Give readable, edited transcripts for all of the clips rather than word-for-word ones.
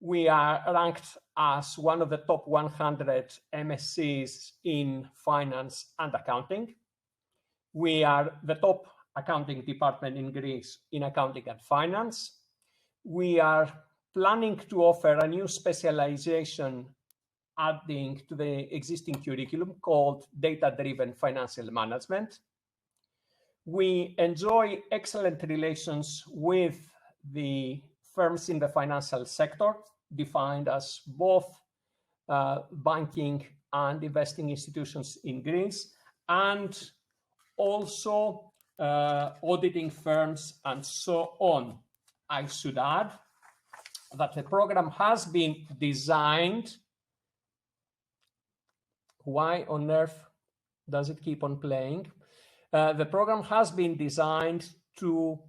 We are ranked as one of the top 100 MSCs in finance and accounting. We are the top accounting department in Greece in accounting and finance. We are planning to offer a new specialization adding to the existing curriculum called Data-Driven Financial Management. We enjoy excellent relations with the firms in the financial sector, defined as both banking and investing institutions in Greece, and also auditing firms and so on. I should add that the program has been designed. Why on earth does it keep on playing? The program has been designed to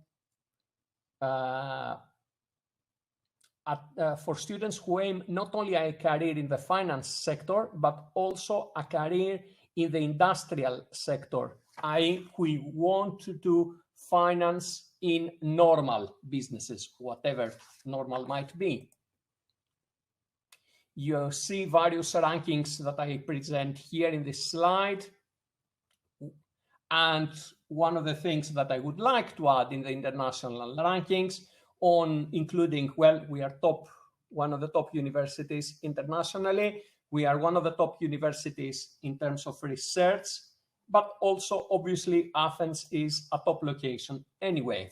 for students who aim not only at a career in the finance sector, but also a career in the industrial sector, i.e. we want to do finance in normal businesses, whatever normal might be. You see various rankings that I present here in this slide. And one of the things that I would like to add in the international rankings on including, well, we are one of the top universities internationally. We are one of the top universities in terms of research, but also obviously Athens is a top location anyway.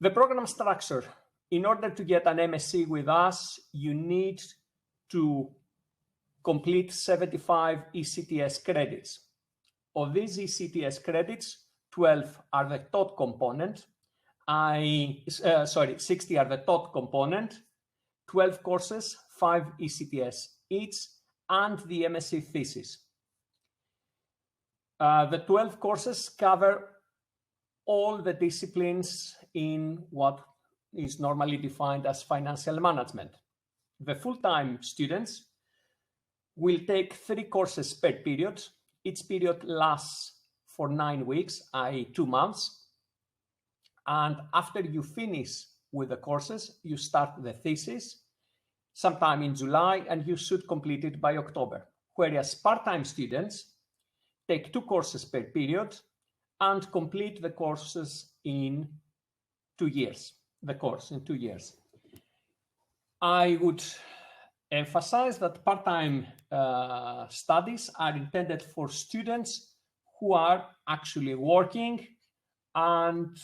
The program structure. In order to get an MSc with us, you need to complete 75 ECTS credits. Of these ECTS credits, 12 are the taught component. 60 are the taught component, 12 courses, 5 ECTS each, and the MSc thesis. The 12 courses cover all the disciplines in what is normally defined as financial management. The full-time students will take 3 courses per period. Each period lasts for 9 weeks, i.e. 2 months. And after you finish with the courses, you start the thesis sometime in July, and you should complete it by October. Whereas part-time students take 2 courses per period and complete the courses in 2 years. The course in 2 years. I would emphasize that part-time studies are intended for students who are actually working, and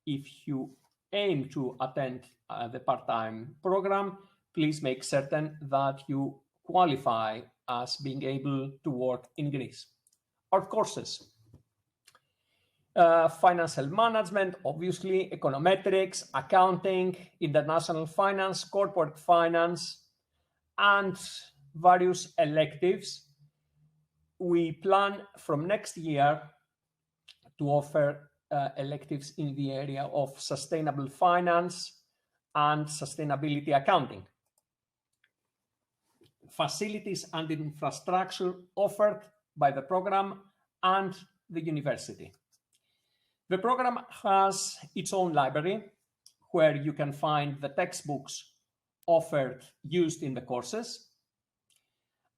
if you aim to attend the part-time program, please make certain that you qualify as being able to work in Greece. Our courses. Financial management, obviously, econometrics, accounting, international finance, corporate finance, and various electives. We plan from next year to offer electives in the area of sustainable finance and sustainability accounting. Facilities and infrastructure offered by the program and the university. The program has its own library where you can find the textbooks used in the courses.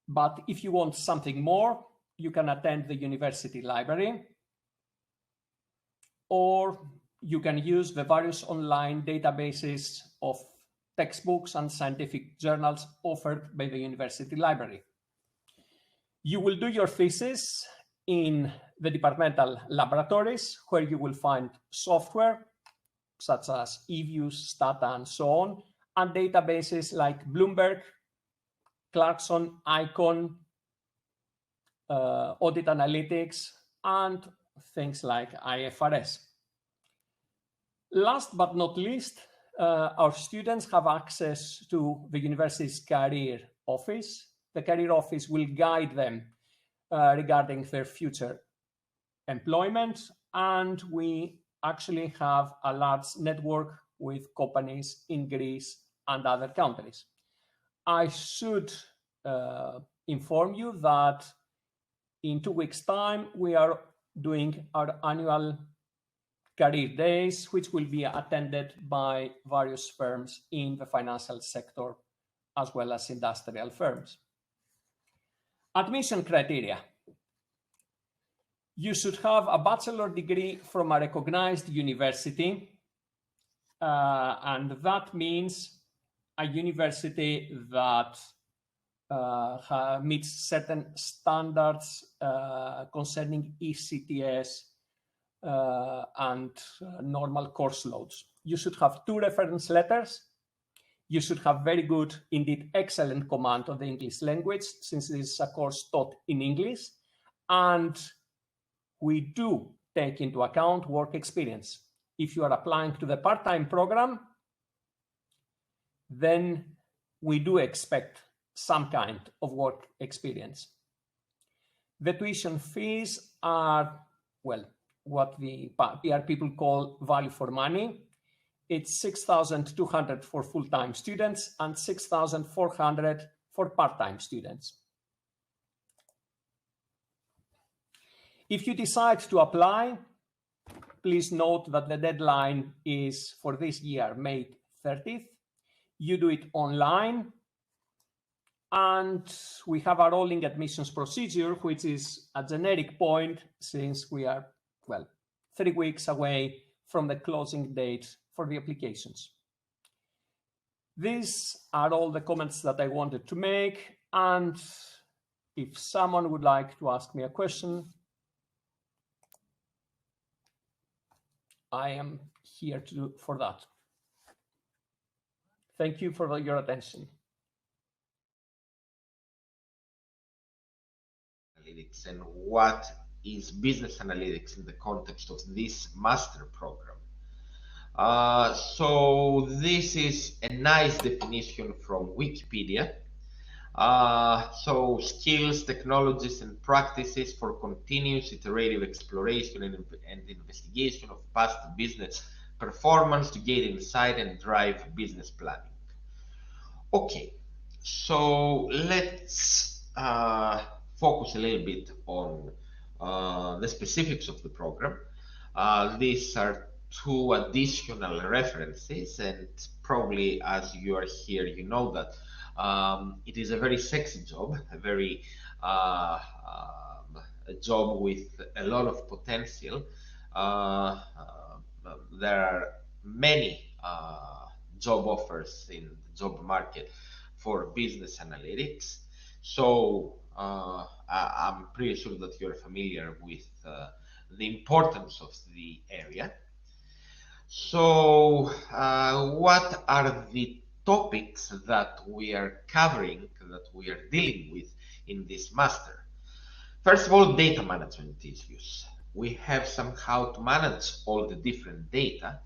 But if you want something more, you can attend the university library, or you can use the various online databases of textbooks and scientific journals offered by the university library. You will do your thesis in the departmental laboratories, where you will find software such as eViews, Stata, and so on, and databases like Bloomberg, Clarkson, Icon, Audit Analytics, and things like IFRS. Last but not least, our students have access to the university's career office. The career office will guide them regarding their future employment, and we actually have a large network with companies in Greece and other countries. I should inform you that in 2 weeks' time, we are doing our annual career days, which will be attended by various firms in the financial sector, as well as industrial firms. Admission criteria. You should have a bachelor degree from a recognized university, and that means a university that meets certain standards concerning ECTS and normal course loads. You should have 2 reference letters. You should have very good, indeed excellent command of the English language, since this is a course taught in English. And we do take into account work experience. If you are applying to the part-time program, then we do expect some kind of work experience. The tuition fees are, well, what the PR people call value for money. It's 6,200 for full-time students and 6,400 for part-time students. If you decide to apply, please note that the deadline is for this year, May 30th. You do it online, and we have a rolling admissions procedure, which is a generic point since we are, well, 3 weeks away from the closing date for the applications. These are all the comments that I wanted to make, and if someone would like to ask me a question, I am here for that. Thank you for your attention. Analytics and what is business analytics in the context of this master program. So this is a nice definition from Wikipedia. So skills, technologies, and practices for continuous iterative exploration and investigation of past business performance to gain insight and drive business planning. Okay, so let's focus a little bit on the specifics of the program. These are 2 additional references, and probably as you are here, you know that it is a very sexy job, a very a job with a lot of potential. There are many job offers in the job market for business analytics. So I'm pretty sure that you're familiar with the importance of the area. So what are the topics that we are covering, that we are dealing with in this master? First of all, data management issues. We have somehow to manage all the different data,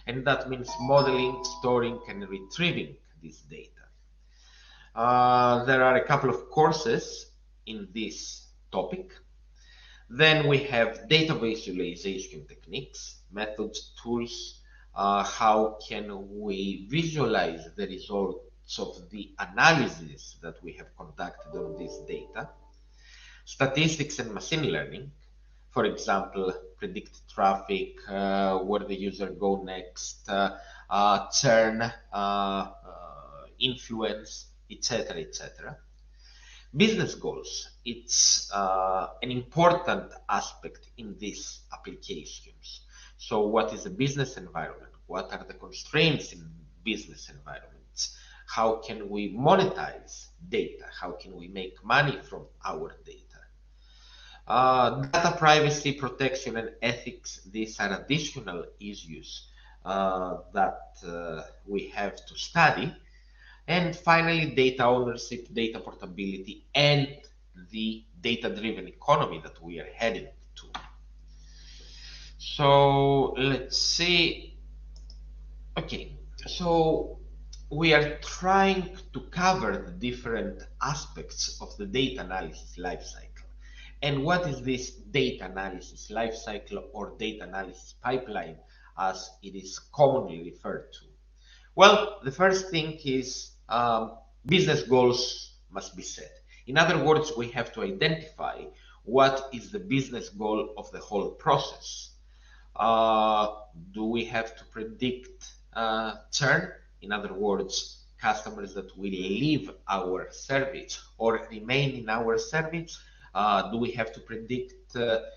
and that means modeling, storing, and retrieving this data. There are a couple of courses in this topic. Then we have data visualization techniques, methods, tools. How can we visualize the results of the analysis that we have conducted on this data? Statistics and machine learning, for example, predict traffic, where the user go next, churn, influence, etc., etc. Business goals, it's an important aspect in these applications. So what is the business environment? What are the constraints in business environments? How can we monetize data? How can we make money from our data? Data privacy, protection, and ethics, these are additional issues that we have to study. And finally, data ownership, data portability, and the data-driven economy that we are heading to. So let's see. Okay, so we are trying to cover the different aspects of the data analysis lifecycle. And what is this data analysis lifecycle or data analysis pipeline, as it is commonly referred to? Well, the first thing is business goals must be set. In other words, we have to identify what is the business goal of the whole process. Do we have to predict churn? In other words, customers that will leave our service or remain in our service? Do we have to predict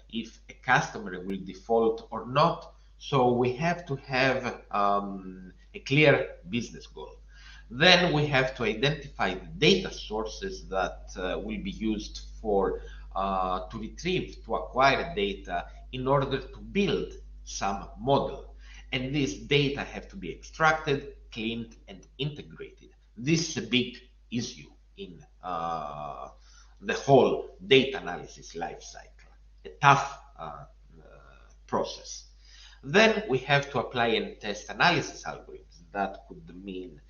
if a customer will default or not? So we have to have a clear business goal. Then we have to identify the data sources that will be used for to retrieve, to acquire data in order to build some model. And this data have to be extracted, cleaned, and integrated. This is a big issue in the whole data analysis life cycle, a tough process. Then we have to apply and test analysis algorithms. That could mean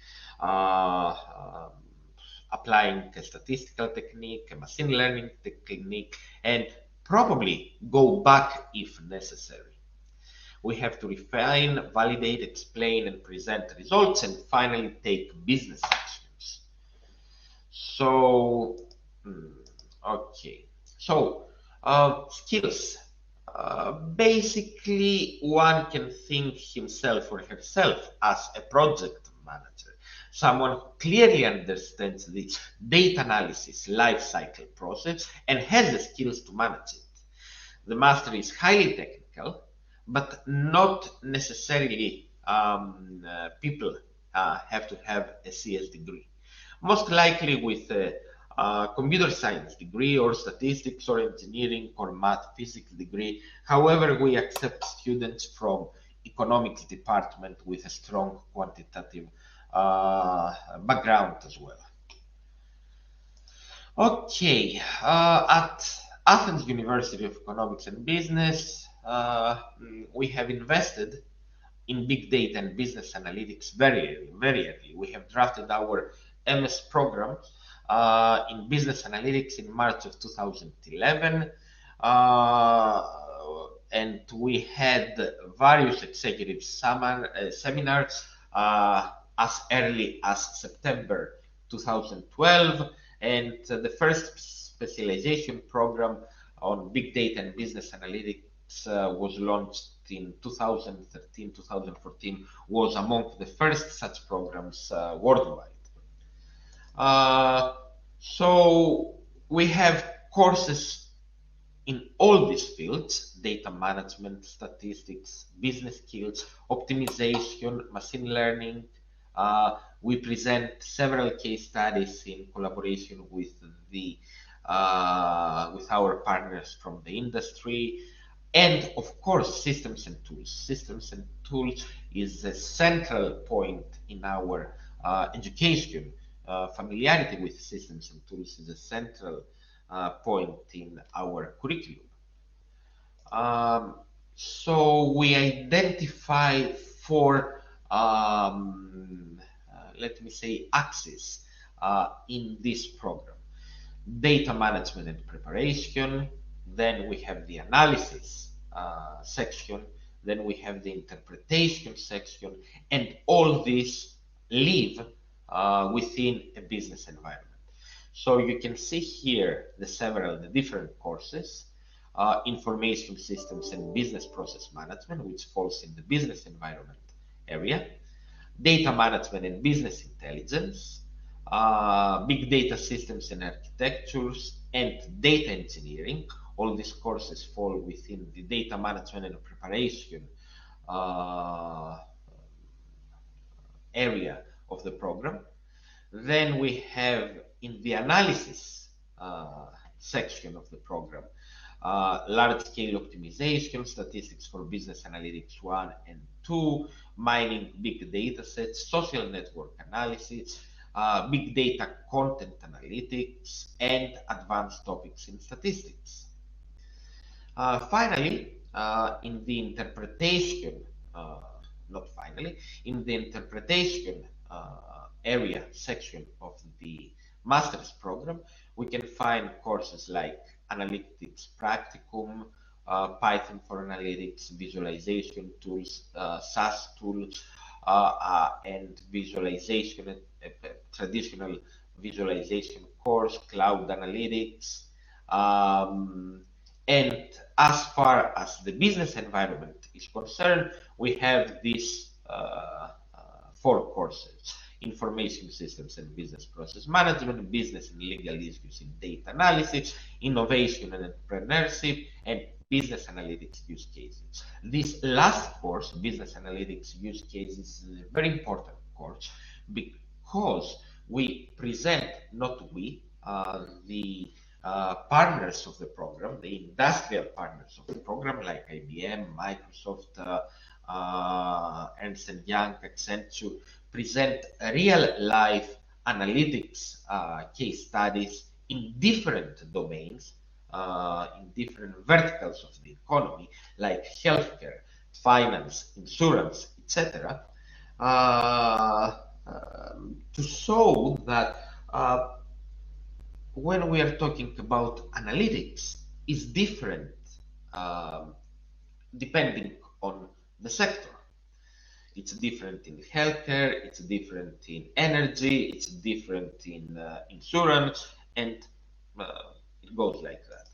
applying a statistical technique, a machine learning technique, and probably go back if necessary. We have to refine, validate, explain, and present results, and finally take business actions. So, okay. So, skills. Basically, one can think himself or herself as a project manager, someone who clearly understands the data analysis life cycle process and has the skills to manage it. The master is highly technical, but not necessarily people have to have a CS degree. Most likely with a computer science degree or statistics or engineering or math physics degree. However, we accept students from economics department with a strong quantitative background as well. Okay, at Athens University of Economics and Business, we have invested in big data and business analytics very early. We have drafted our MS program in business analytics in March of 2011, and we had various executive seminars as early as September 2012, and the first specialization program on big data and business analytics was launched in 2013-2014, was among the first such programs worldwide. So we have courses in all these fields: data management, statistics, business skills, optimization, machine learning. We present several case studies in collaboration with our partners from the industry, and of course systems and tools. Systems and tools is a central point in our education. Familiarity with systems and tools is a central point in our curriculum. So we identify four, let me say, axes in this program: data management and preparation. Then we have the analysis section. Then we have the interpretation section, and all these live within a business environment. So you can see here the different courses: information systems and business process management, which falls in the business environment area; data management and business intelligence; big data systems and architectures; and data engineering. All these courses fall within the data management and preparation area of the program. Then we have in the analysis section of the program large-scale optimization, statistics for business analytics 1 and 2, mining big data sets, social network analysis, big data content analytics, and advanced topics in statistics. Finally, in the interpretation, in the interpretation area section of the master's program, we can find courses like analytics practicum, Python for analytics, visualization tools, SAS tools, and visualization, traditional visualization course, cloud analytics, and as far as the business environment is concerned, we have these 4 courses: information systems and business process management, business and legal issues in data analysis, innovation and entrepreneurship, and business analytics use cases. This last course, business analytics use cases, is a very important course because we present, not we, the partners of the program, the industrial partners of the program, like IBM, Microsoft, Ernst & Young, Accenture, present real life analytics case studies in different domains, in different verticals of the economy, like healthcare, finance, insurance, etc., to show that when we are talking about analytics, is different depending on the sector. It's different in healthcare, it's different in energy, it's different in insurance, and it goes like that.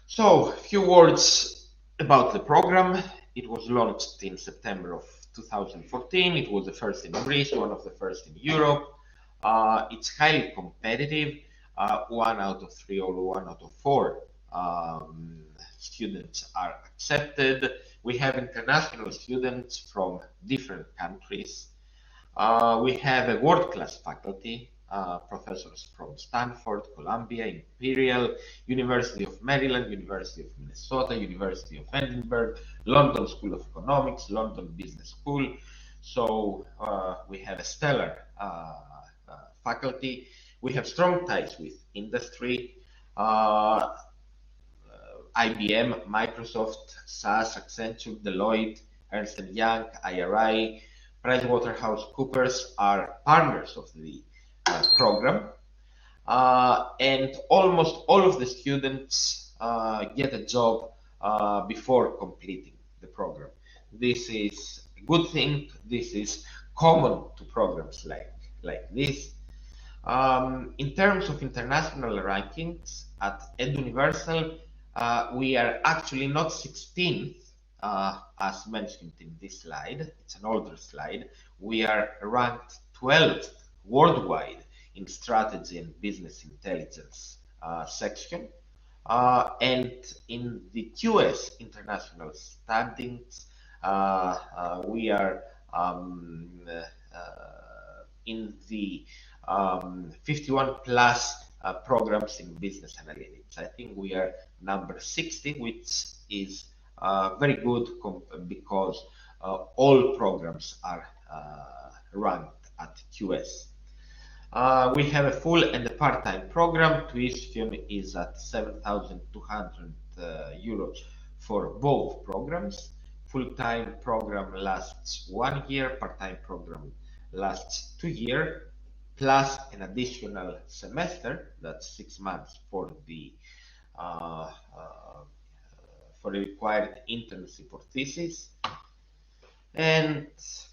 So, a few words about the program. It was launched in September of 2014. It was the first in Greece, one of the first in Europe. It's highly competitive. 1 out of 3 or 1 out of 4 students are accepted. We have international students from different countries. We have a world-class faculty, professors from Stanford, Columbia, Imperial, University of Maryland, University of Minnesota, University of Edinburgh, London School of Economics, London Business School. So we have a stellar faculty. We have strong ties with industry. IBM, Microsoft, SAS, Accenture, Deloitte, Ernst & Young, IRI, PricewaterhouseCoopers are partners of the program. And almost all of the students get a job before completing the program. This is a good thing. This is common to programs like this. In terms of international rankings at EdUniversal, we are actually not 16th, as mentioned in this slide. It's an older slide. We are ranked 12th worldwide in strategy and business intelligence section. And in the QS international standings, we are in the 51 plus programs in business analytics. I think we are number 60, which is very good because all programs are ranked at QS. We have a full and a part-time program. Tuition is at 7,200 euros for both programs. Full-time program lasts 1 year, part-time program lasts 2 years, plus an additional semester, that's 6 months for the required internship or thesis. And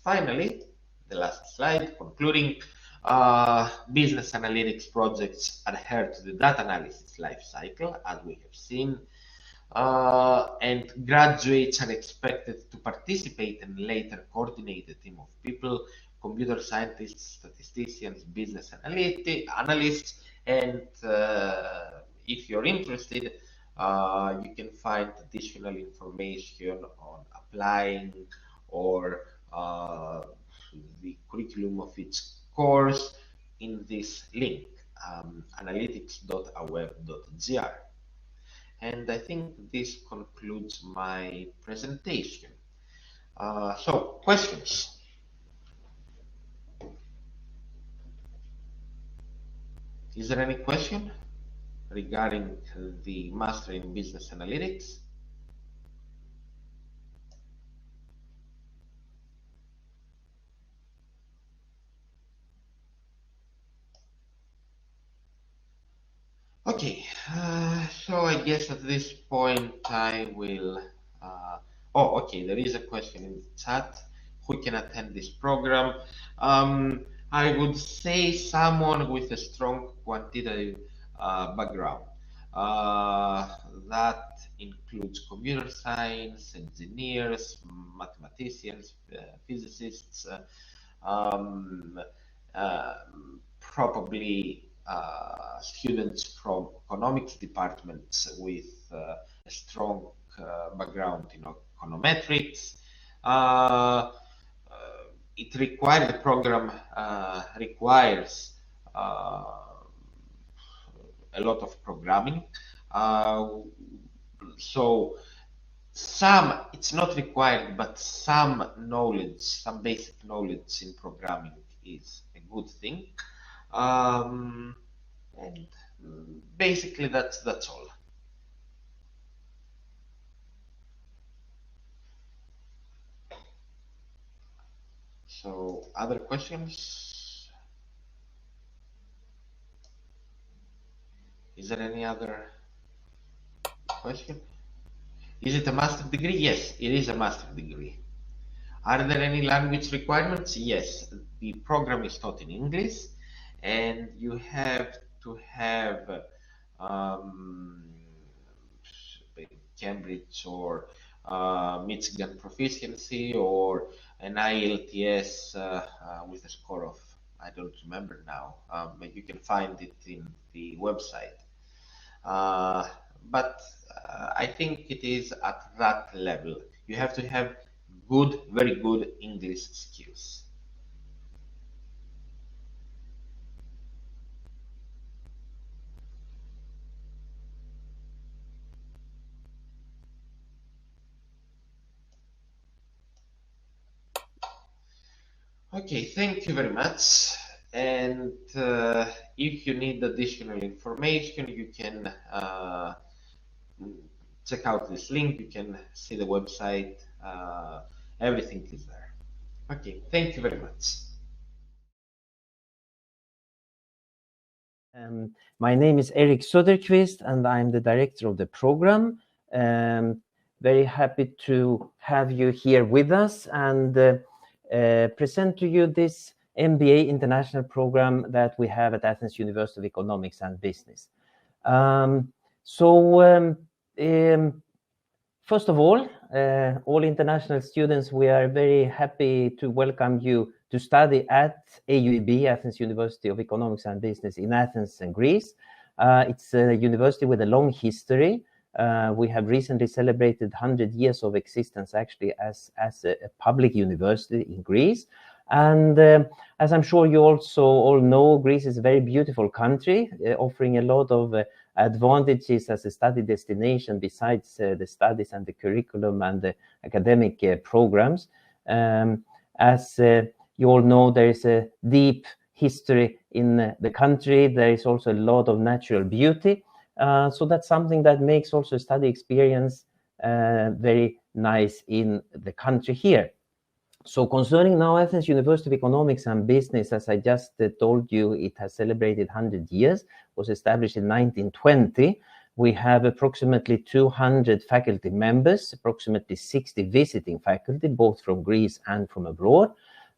finally, the last slide, concluding, business analytics projects adhere to the data analysis life cycle, as we have seen, and graduates are expected to participate and later coordinate a team of people, computer scientists, statisticians, business analysts, and if you're interested, you can find additional information on applying or the curriculum of each course in this link, analytics.aweb.gr. And I think this concludes my presentation. So, questions? Is there any question regarding the Master in Business Analytics? Okay, so I guess at this point I will, oh, okay, there is a question in the chat. Who can attend this program? I would say someone with a strong quantitative background. That includes computer science, engineers, mathematicians, physicists, probably students from economics departments with a strong background in econometrics. The program requires a lot of programming. So it's not required, but some knowledge, some basic knowledge in programming is a good thing. And basically that's all. So other questions? Is there any other question? Is it a master degree? Yes, it is a master degree. Are there any language requirements? Yes, the program is taught in English, and you have to have Cambridge or Michigan proficiency or an IELTS with a score of, I don't remember now, but you can find it in the website. But I think it is at that level. You have to have good, very good English skills. Okay, thank you very much. And if you need additional information, you can check out this link. You can see the website. Everything is there. Okay, thank you very much. My name is Soderquist, and I'm the director of the program. Very happy to have you here with us and present to you this MBA international program that we have at Athens University of Economics and Business. First of all international students, we are very happy to welcome you to study at AUEB, Athens University of Economics and Business in Athens and Greece. It's a university with a long history. We have recently celebrated 100 years of existence actually as a public university in Greece. And as I'm sure you also all know, Greece is a very beautiful country, offering a lot of advantages as a study destination besides the studies and the curriculum and the academic programs. As you all know, there is a deep history in the country. There is also a lot of natural beauty. So that's something that makes also study experience very nice in the country here. So concerning now Athens University of Economics and Business, as I just told you, it has celebrated 100 years, was established in 1920. We have approximately 200 faculty members, approximately 60 visiting faculty, both from Greece and from abroad.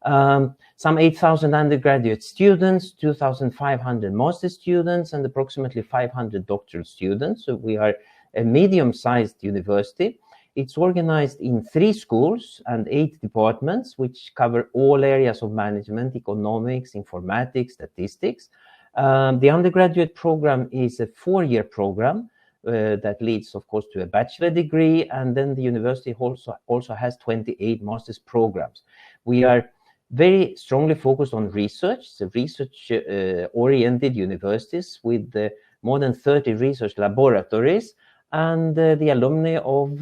Some 8,000 undergraduate students, 2,500 master students, and approximately 500 doctoral students. So we are a medium-sized university. It's organized in 3 schools and 8 departments, which cover all areas of management, economics, informatics, statistics. The undergraduate program is a 4-year program that leads, of course, to a bachelor degree. And then the university also has 28 master's programs. We are very strongly focused on research. It's a research-oriented universities with more than 30 research laboratories. And the alumni of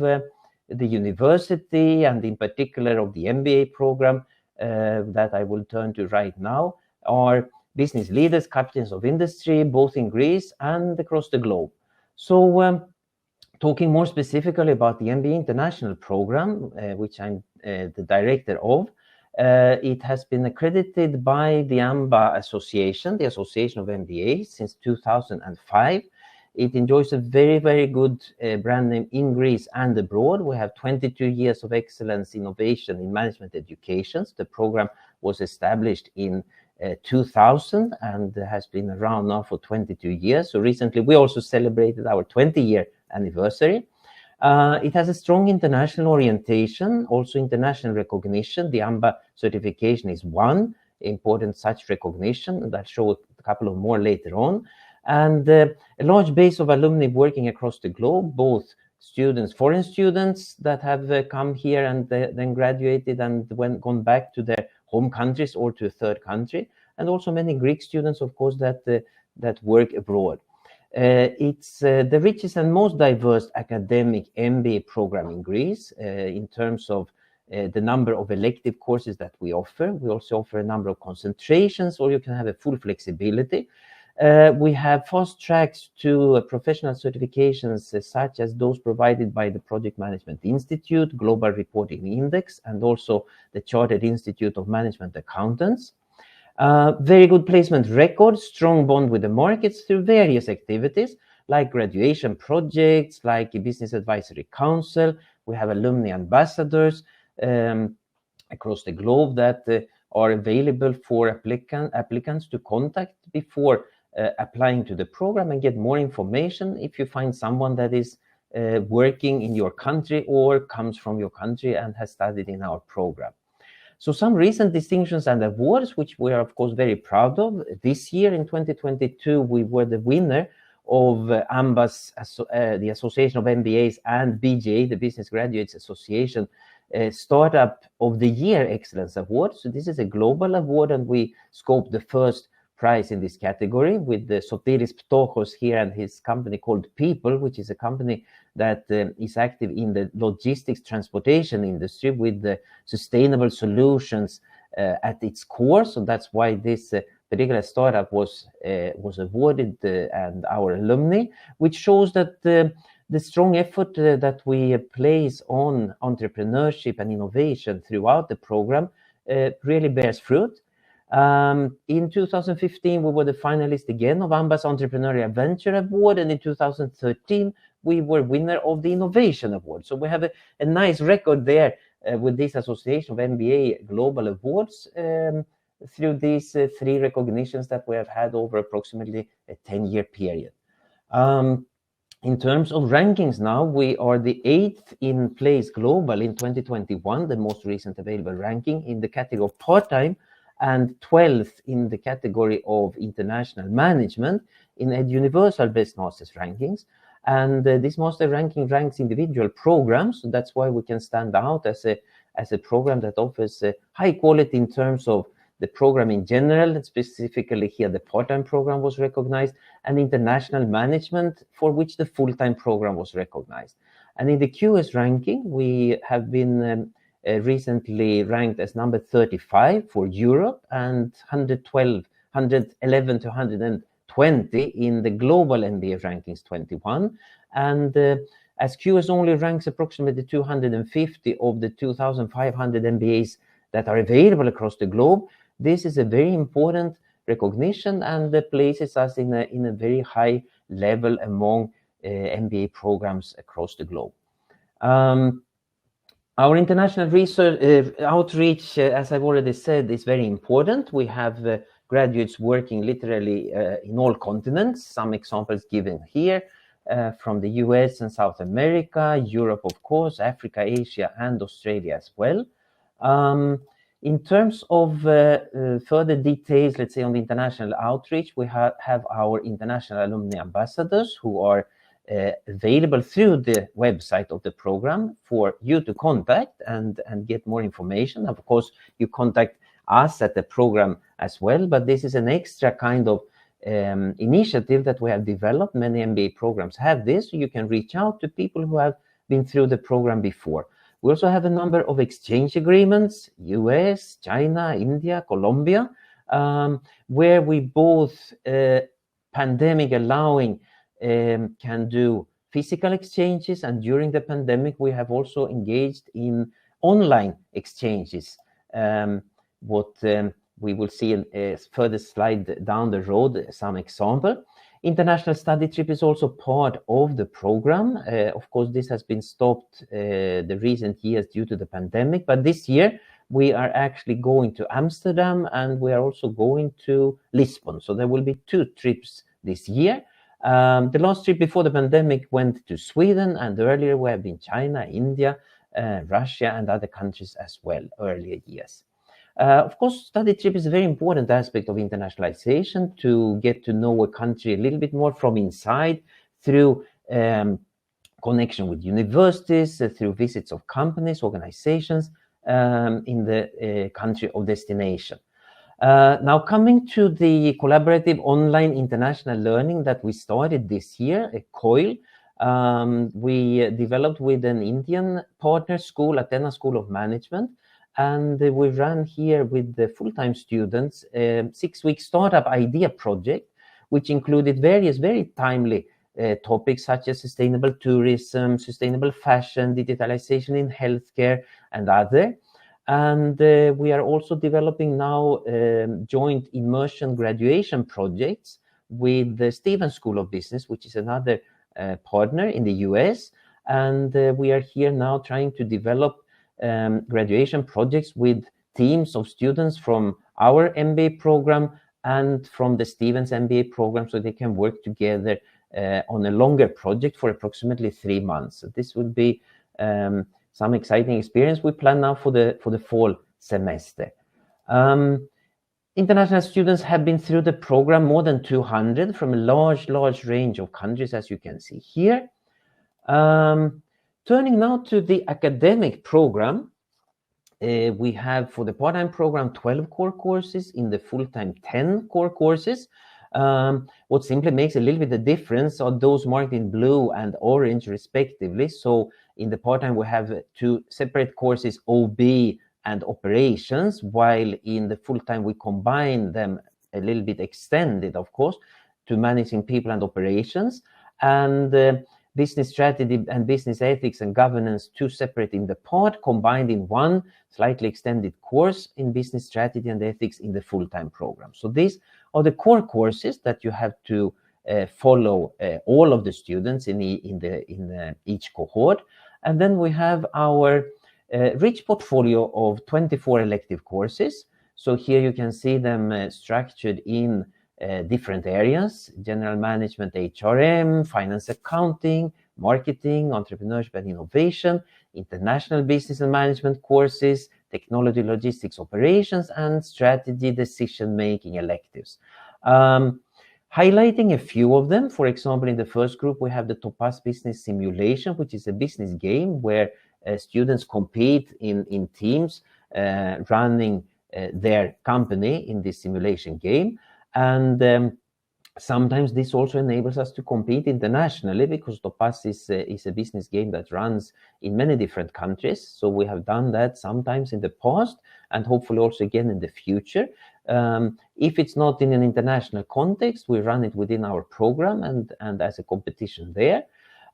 the university, and in particular of the MBA program that I will turn to right now, are business leaders, captains of industry, both in Greece and across the globe. So talking more specifically about the MBA International program, which I'm the director of, it has been accredited by the AMBA Association, the Association of MBAs, since 2005. It enjoys a very, very good brand name in Greece and abroad. We have 22 years of excellence innovation in management education. The program was established in 2000 and has been around now for 22 years. So recently we also celebrated our 20-year anniversary. It has a strong international orientation, also international recognition. The AMBA certification is one important such recognition, and I'll show a couple of more later on. And a large base of alumni working across the globe, both students, foreign students that have come here and then graduated and gone back to their home countries or to a third country, and also many Greek students, of course, that work abroad. It's the richest and most diverse academic MBA program in Greece in terms of the number of elective courses that we offer. We also offer a number of concentrations, or you can have a full flexibility. We have fast tracks to professional certifications such as those provided by the Project Management Institute, Global Reporting Index, and also the Chartered Institute of Management Accountants. Very good placement record, strong bond with the markets through various activities like graduation projects, like a Business Advisory Council. We have alumni ambassadors across the globe that are available for applicants to contact before applying to the program and get more information if you find someone that is working in your country or comes from your country and has studied in our program. So some recent distinctions and awards, which we are, of course, very proud of. This year, in 2022, we were the winner of AMBA's, the Association of MBAs, and BGA, the Business Graduates Association, Startup of the Year Excellence Award. So this is a global award, and we scoped the first prize in this category with the Sotiris Ptochos here and his company called People, which is a company that is active in the logistics transportation industry with the sustainable solutions at its core. So that's why this particular startup was awarded and our alumni, which shows that the strong effort that we place on entrepreneurship and innovation throughout the program really bears fruit. In 2015, we were the finalist again of AMBA's Entrepreneurial Venture Award, and in 2013, we were winner of the Innovation Award. So we have a nice record there with this Association of MBA Global Awards through these three recognitions that we have had over approximately a 10-year period. In terms of rankings now, we are the 8th in place global in 2021, the most recent available ranking in the category of part-time, and 12th in the category of international management in a universal best masters rankings. And this master ranking ranks individual programs, so that's why we can stand out as a program that offers high quality in terms of the program in general, and specifically here the part-time program was recognized, and international management, for which the full-time program was recognized. And in the QS ranking, we have been recently ranked as number 35 for Europe and 111 to 120 in the global MBA rankings 21. And as QS only ranks approximately 250 of the 2,500 MBAs that are available across the globe, this is a very important recognition and places us in a very high level among MBA programs across the globe. Our international research outreach, as I've already said, is very important. We have graduates working literally in all continents. Some examples given here from the US and South America, Europe, of course, Africa, Asia, and Australia as well. In terms of further details, let's say on the international outreach, we have our international alumni ambassadors who are available through the website of the program for you to contact and get more information. Of course, you contact us at the program as well, but this is an extra kind of initiative that we have developed. Many MBA programs have this, so you can reach out to people who have been through the program before. We also have a number of exchange agreements, US, China, India, Colombia, where we both, pandemic allowing, can do physical exchanges, and during the pandemic we have also engaged in online exchanges. What we will see in a further slide down the road, some example. International study trip is also part of the program. Of course, this has been stopped the recent years due to the pandemic, but this year we are actually going to Amsterdam and we are also going to Lisbon. So there will be 2 trips this year. The last trip before the pandemic went to Sweden, and earlier we have been China, India, Russia, and other countries as well, earlier years. Of course, study trip is a very important aspect of internationalization, to get to know a country a little bit more from inside through connection with universities, through visits of companies, organizations in the country of destination. Now coming to the collaborative online international learning that we started this year, COIL, we developed with an Indian partner school, Athens School of Management, and we ran here with the full-time students a 6-week startup idea project, which included various very timely topics such as sustainable tourism, sustainable fashion, digitalization in healthcare, and other. And we are also developing now joint immersion graduation projects with the Stevens School of Business, which is another partner in the US. And we are here now trying to develop graduation projects with teams of students from our MBA program and from the Stevens MBA program, so they can work together on a longer project for approximately 3 months. So this will be some exciting experience we plan now for the fall semester. International students have been through the program, more than 200 from a large range of countries, as you can see here. Turning now to the academic program, we have for the part-time program 12 core courses, in the full-time 10 core courses. What simply makes a little bit the difference are those marked in blue and orange respectively. So in the part-time we have 2 separate courses, OB and operations, while in the full-time we combine them a little bit extended, of course, to managing people and operations. And business strategy and business ethics and governance, 2 separate in the part, combined in 1 slightly extended course in business strategy and ethics in the full-time program. So these are the core courses that you have to follow, all of the students in each cohort. And then we have our rich portfolio of 24 elective courses. So here you can see them structured in different areas: general management, HRM, finance, accounting, marketing, entrepreneurship and innovation, international business and management courses, technology, logistics, operations, and strategy decision-making electives. Highlighting a few of them, for example, in the first group, we have the Topaz Business Simulation, which is a business game where students compete in teams running their company in this simulation game. And sometimes this also enables us to compete internationally, because Topaz is a business game that runs in many different countries. So we have done that sometimes in the past, and hopefully also again in the future. If it's not in an international context, we run it within our program and as a competition there.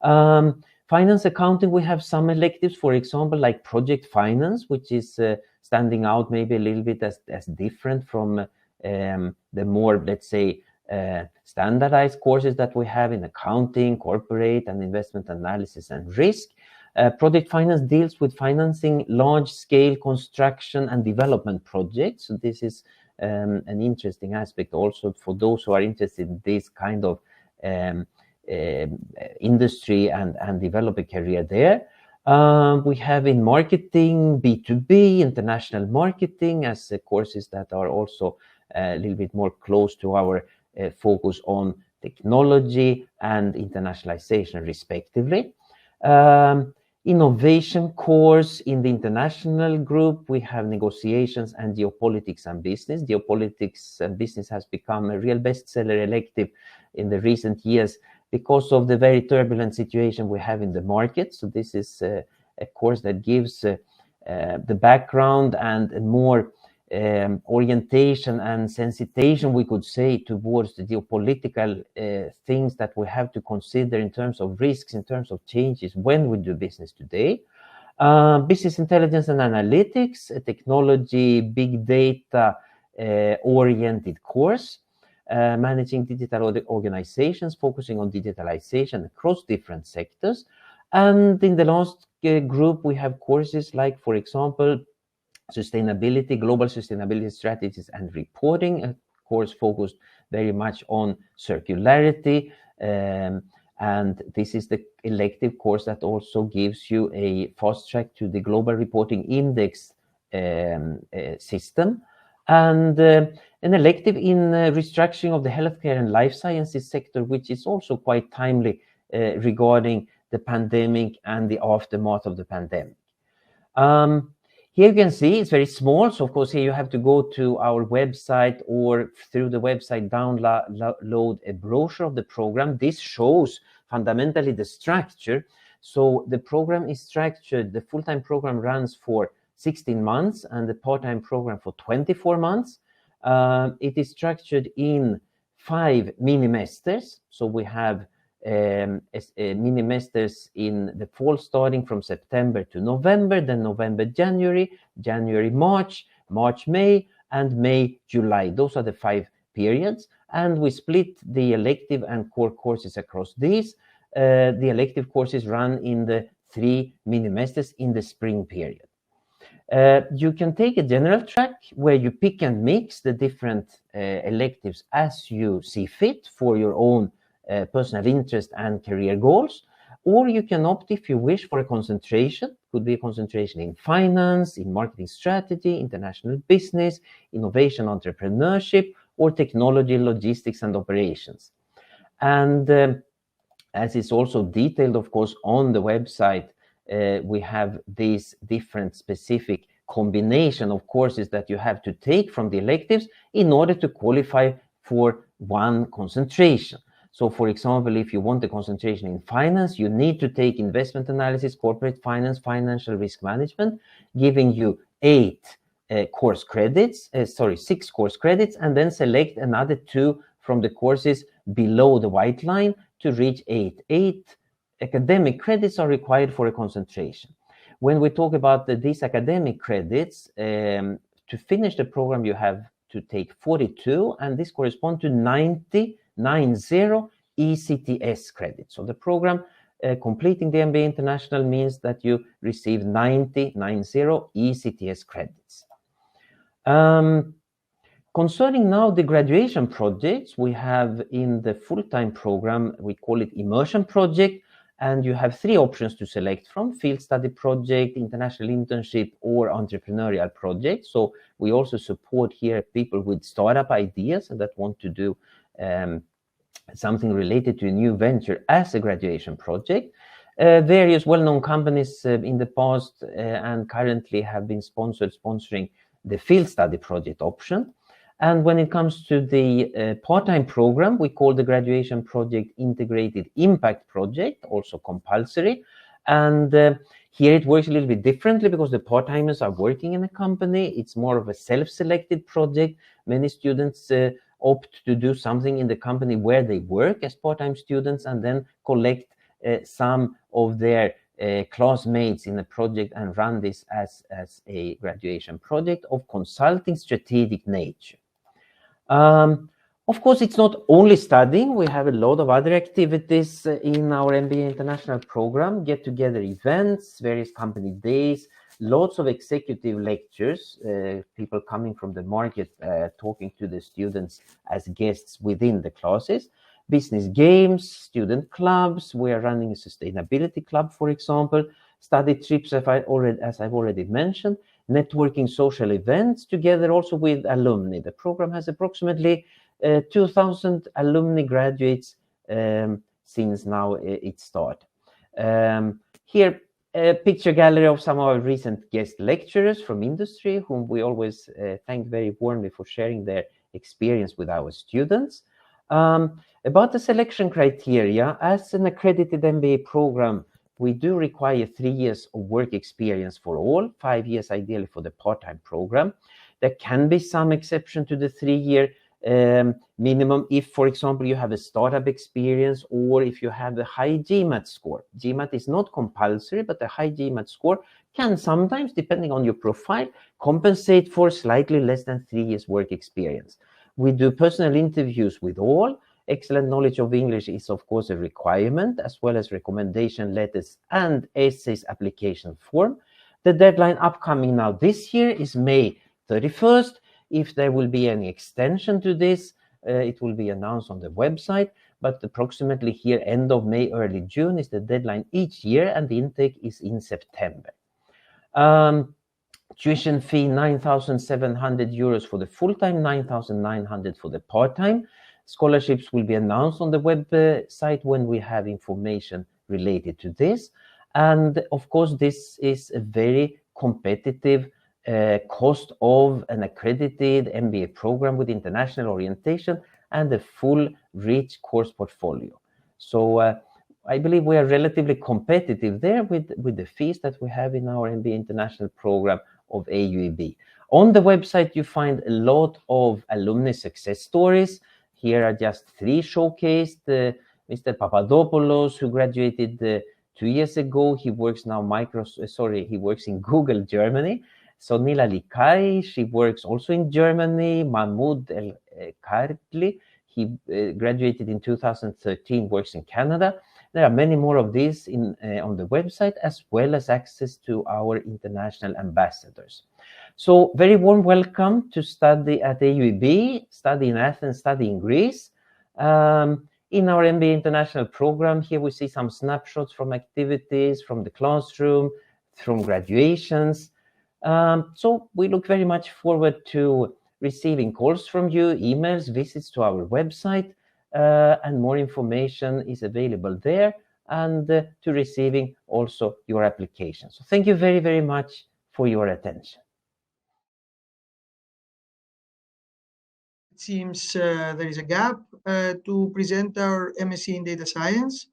Finance, accounting, we have some electives, for example, like project finance, which is standing out maybe a little bit as different from the more, let's say, standardized courses that we have in accounting, corporate and investment analysis and risk. Project finance deals with financing large-scale construction and development projects. So this is an interesting aspect also for those who are interested in this kind of industry and develop a career there. We have in marketing, B2B, international marketing as courses that are also a little bit more close to our focus on technology and internationalization respectively. Innovation course in the international group, we have negotiations and geopolitics and business. Geopolitics and business has become a real bestseller elective in the recent years because of the very turbulent situation we have in the market. So this is a course that gives the background and a more orientation and sensitization, we could say, towards the geopolitical things that we have to consider in terms of risks, in terms of changes when we do business today. Business intelligence and analytics, a technology, big data oriented course. Managing digital organizations, focusing on digitalization across different sectors. And in the last group, we have courses like, for example, sustainability, global sustainability strategies and reporting, a course focused very much on circularity, And this is the elective course that also gives you a fast track to the Global Reporting Index system, and an elective in restructuring of the healthcare and life sciences sector, which is also quite timely regarding the pandemic and the aftermath of the pandemic. Here you can see it's very small, so of course here you have to go to our website or through the website download a brochure of the program. This shows fundamentally the structure. So the program is structured, the full-time program runs for 16 months and the part-time program for 24 months. It is structured in 5 mini-masters. So we have mini-masters in the fall starting from September to November, then November, January, March, May, and May, July. Those are the 5 periods. And we split the elective and core courses across these. The elective courses run in the 3 mini-masters in the spring period. You can take a general track where you pick and mix the different electives as you see fit for your own personal interest and career goals, or you can opt, if you wish, for a concentration. Could be a concentration in finance, in marketing strategy, international business, innovation, entrepreneurship, or technology, logistics, and operations. And as is also detailed, of course, on the website, we have these different specific combination of courses that you have to take from the electives in order to qualify for one concentration. So, for example, if you want a concentration in finance, you need to take investment analysis, corporate finance, financial risk management, giving you 6 course credits, and then select another 2 from the courses below the white line to reach 8. 8 academic credits are required for a concentration. When we talk about these academic credits, to finish the program, you have to take 42, and this corresponds to 90 ECTS credits. So the program completing the MBA International means that you receive 90 ECTS credits. Concerning now the graduation projects, we have in the full-time program, we call it immersion project, and you have 3 options to select from: field study project, international internship, or entrepreneurial project. So we also support here people with startup ideas and that want to do something related to a new venture as a graduation project. Various well-known companies in the past and currently have been sponsoring the field study project option. And when it comes to the part-time program, we call the graduation project Integrated Impact Project, also compulsory. And here it works a little bit differently because the part-timers are working in a company. It's more of a self-selected project. Many students opt to do something in the company where they work as part-time students and then collect some of their classmates in a project and run this as a graduation project of consulting strategic nature. Of course, it's not only studying. We have a lot of other activities in our MBA International program, get-together events, various company days, lots of executive lectures, people coming from the market talking to the students as guests within the classes, business games, student clubs. We are running a sustainability club, for example, study trips, as I've already mentioned, networking social events together also with alumni. The program has approximately 2,000 alumni graduates since now its start. Here, a picture gallery of some of our recent guest lecturers from industry, whom we always thank very warmly for sharing their experience with our students. About the selection criteria, as an accredited MBA program, we do require 3 years of work experience for all, 5 years ideally for the part-time program. There can be some exception to the 3-year minimum if, for example, you have a startup experience or if you have a high GMAT score. GMAT is not compulsory, but a high GMAT score can sometimes, depending on your profile, compensate for slightly less than 3 years work experience. We do personal interviews with all. Excellent knowledge of English is, of course, a requirement, as well as recommendation letters and essays application form. The deadline upcoming now this year is May 31st. If there will be any extension to this, it will be announced on the website. but approximately here end of May, early June is the deadline each year, and the intake is in September. Tuition fee 9,700 euros for the full-time, 9,900 for the part-time. Scholarships will be announced on the website when we have information related to this. And of course, this is a very competitive cost of an accredited MBA program with international orientation and a full rich course portfolio. So I believe we are relatively competitive there with the fees that we have in our MBA international program of AUEB. On the website, you find a lot of alumni success stories. Here are just 3 showcased. Mr. Papadopoulos, who graduated 2 years ago, he works now he works in Google Germany. Sonila Likai, she works also in Germany. Mahmoud El Karli, he graduated in 2013, works in Canada. There are many more of these on the website, as well as access to our international ambassadors. So very warm welcome to study at AUEB, study in Athens, study in Greece. In our MBA International program, here we see some snapshots from activities, from the classroom, from graduations. So we look very much forward to receiving calls from you, emails, visits to our website, and more information is available there, and to receiving also your application. So thank you very, very much for your attention. It seems there is a gap to present our MSc in Data Science.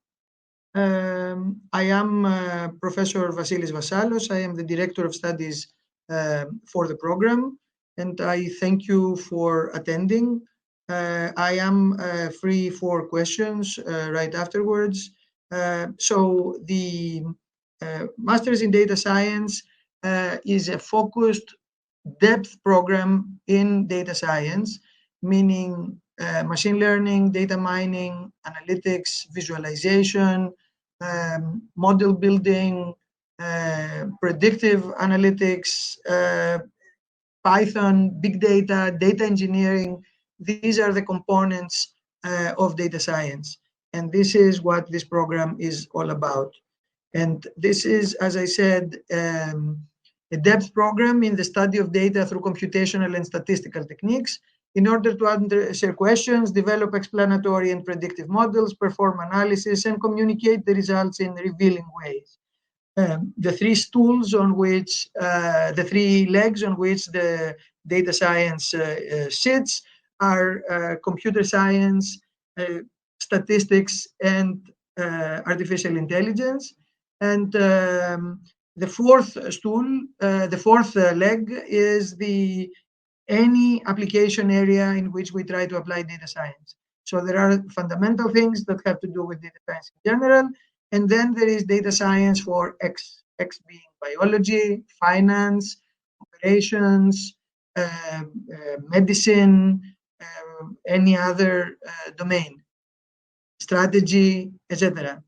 I am Professor Vasilios Vassalos. I am the Director of Studies for the program, and I thank you for attending. I am free for questions right afterwards. So the Masters in Data Science is a focused depth program in data science, meaning machine learning, data mining, analytics, visualization, model building, predictive analytics, Python, big data, data engineering. These are the components of data science. And this is what this program is all about. And this is, as I said, a depth program in the study of data through computational and statistical techniques in order to answer questions, develop explanatory and predictive models, perform analysis, and communicate the results in revealing ways. The 3 stools on which, the 3 legs on which the data science sits are computer science, statistics, and artificial intelligence. And the 4th stool, the 4th leg is any application area in which we try to apply data science. So there are fundamental things that have to do with data science in general, and then there is data science for X being biology, finance, operations, medicine, any other domain, strategy, etc.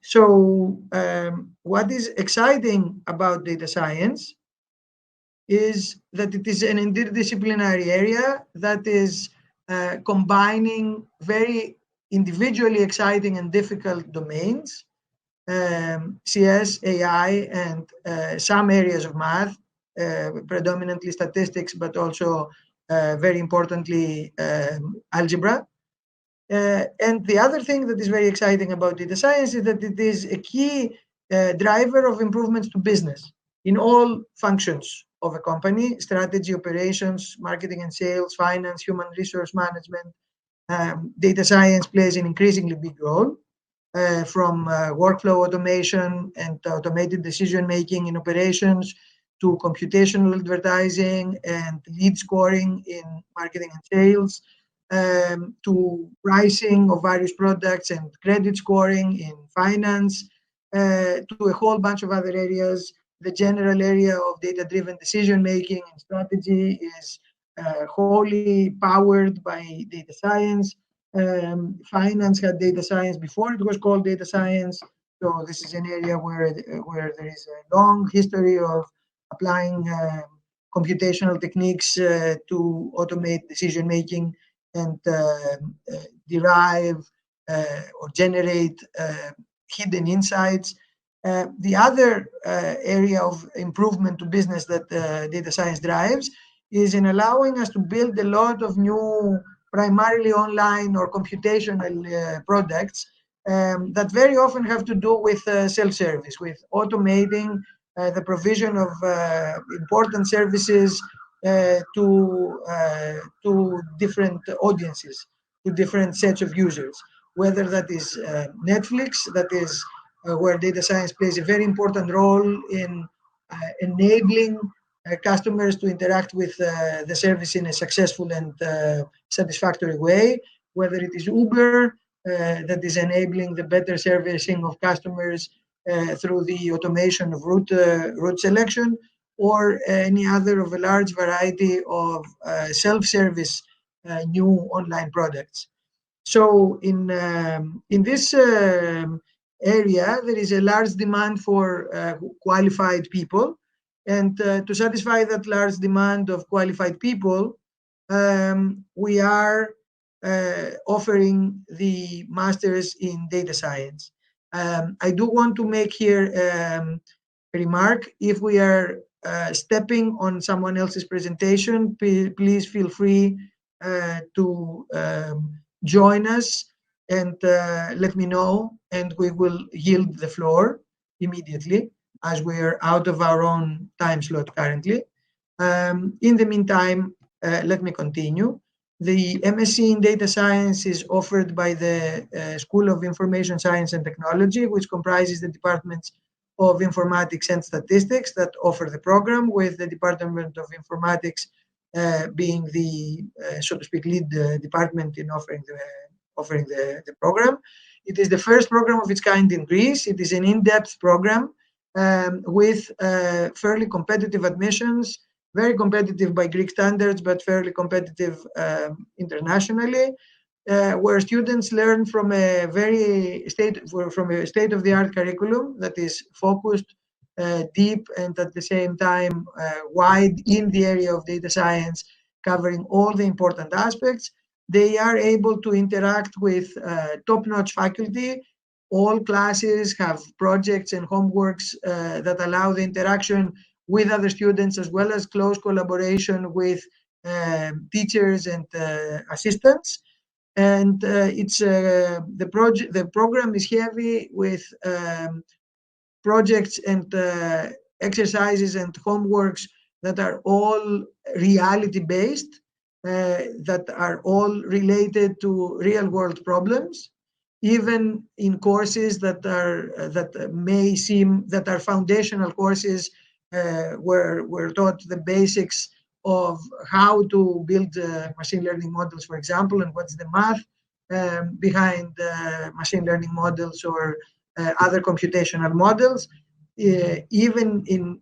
So what is exciting about data science is that it is an interdisciplinary area that is combining very individually exciting and difficult domains, CS, AI, and some areas of math, predominantly statistics, but also very importantly algebra. And the other thing that is very exciting about data science is that it is a key driver of improvements to business in all functions of a company: strategy, operations, marketing and sales, finance, human resource management. Data science plays an increasingly big role, from workflow automation and automated decision-making in operations to computational advertising and lead scoring in marketing and sales, to pricing of various products and credit scoring in finance, to a whole bunch of other areas. The general area of data-driven decision-making and strategy is wholly powered by data science. Finance had data science before it was called data science. So this is an area where there is a long history of applying computational techniques to automate decision-making and derive or generate hidden insights. The other area of improvement to business that data science drives is in allowing us to build a lot of new, primarily online or computational products that very often have to do with self-service, with automating the provision of important services to different audiences, to different sets of users, whether that is Netflix, that is where data science plays a very important role in enabling customers to interact with the service in a successful and satisfactory way, whether it is Uber that is enabling the better servicing of customers through the automation of route selection, or any other of a large variety of self-service new online products. So in this area, there is a large demand for qualified people. And to satisfy that large demand of qualified people, we are offering the masters in data science. I do want to make here a remark. If we are stepping on someone else's presentation, please feel free to join us and let me know, and we will yield the floor immediately, as we are out of our own time slot currently. In the meantime, let me continue. The MSc in Data Science is offered by the School of Information Science and Technology, which comprises the departments of Informatics and Statistics that offer the program, with the Department of Informatics being the, so to speak, lead department in offering the program. It is the first program of its kind in Greece. It is an in-depth program with fairly competitive admissions, very competitive by Greek standards, but fairly competitive internationally, where students learn from a state-of-the-art curriculum that is focused, deep, and at the same time wide in the area of data science, covering all the important aspects. They are able to interact with top-notch faculty. All classes have projects and homeworks that allow the interaction with other students, as well as close collaboration with teachers and assistants. And the program is heavy with projects and exercises and homeworks that are all reality-based, that are all related to real-world problems, even in courses that are foundational courses, where we're taught the basics of how to build machine learning models, for example, and what's the math behind machine learning models or other computational models. Even in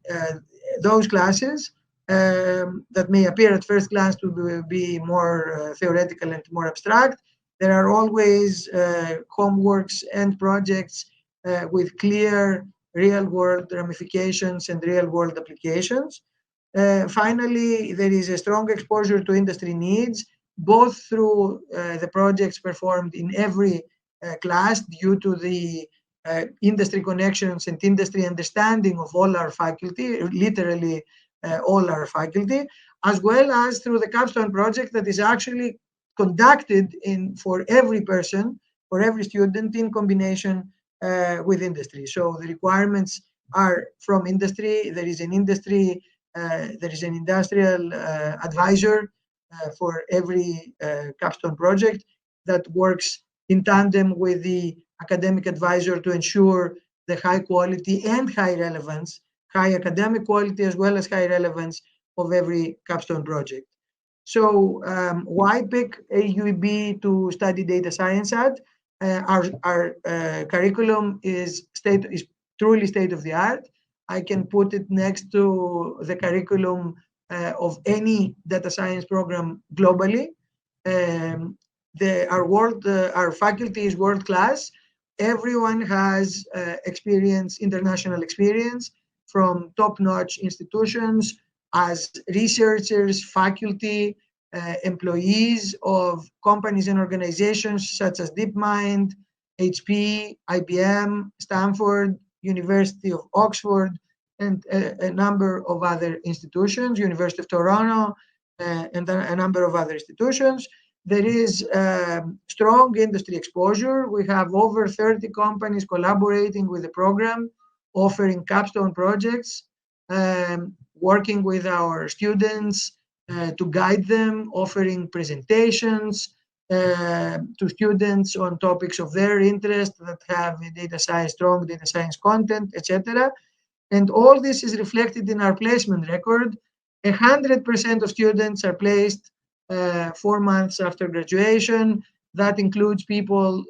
those classes that may appear at first glance to be more theoretical and more abstract, there are always homeworks and projects with clear real-world ramifications and real-world applications. Finally, there is a strong exposure to industry needs, both through the projects performed in every class due to the industry connections and industry understanding of all our faculty, literally all our faculty, as well as through the capstone project that is actually conducted for every person, for every student, in combination with industry. So the requirements are from industry. There is an industrial advisor for every capstone project that works in tandem with the academic advisor to ensure the high quality and high relevance, high academic quality as well as high relevance of every capstone project. So why pick AUEB to study data science at? Our curriculum is truly state-of-the-art. I can put it next to the curriculum of any data science program globally. Our faculty is world-class. Everyone has international experience from top-notch institutions as researchers, faculty, employees of companies and organizations such as DeepMind, HP, IBM, Stanford, University of Oxford, and a number of other institutions, University of Toronto, and a number of other institutions. There is strong industry exposure. We have over 30 companies collaborating with the program, offering capstone projects, working with our students to guide them, offering presentations to students on topics of their interest that have data science, strong data science content, etc. And all this is reflected in our placement record. 100% of students are placed 4 months after graduation. That includes people,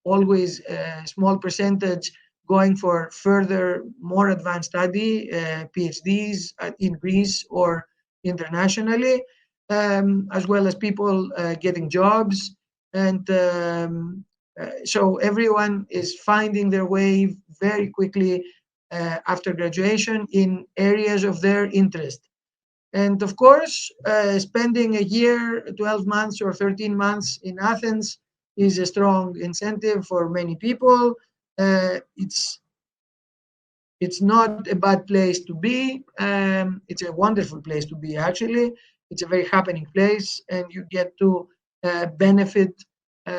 always a small percentage, going for further, more advanced study, PhDs in Greece or internationally, as well as people getting jobs. And so everyone is finding their way very quickly after graduation in areas of their interest. And of course, spending a year, 12 months or 13 months in Athens is a strong incentive for many people. It's not a bad place to be. It's a wonderful place to be, actually. It's a very happening place, and you get to benefit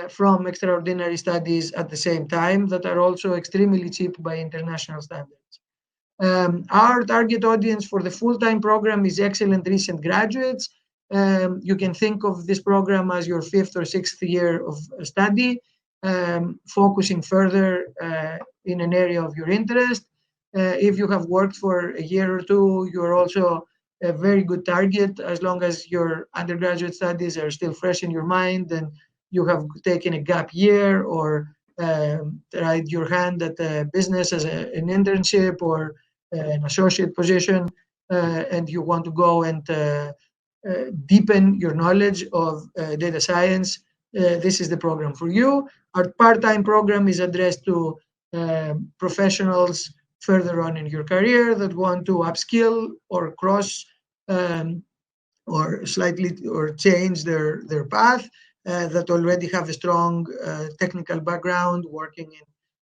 from extraordinary studies at the same time that are also extremely cheap by international standards. Our target audience for the full-time program is excellent recent graduates. You can think of this program as your 5th or 6th year of study, focusing further in an area of your interest. If you have worked for a year or two, you're also a very good target, as long as your undergraduate studies are still fresh in your mind and you have taken a gap year or tried your hand at a business as an internship or an associate position, and you want to go and deepen your knowledge of data science, this is the program for you. Our part-time program is addressed to professionals further on in your career that want to upskill or cross or slightly or change their path, that already have a strong technical background, working in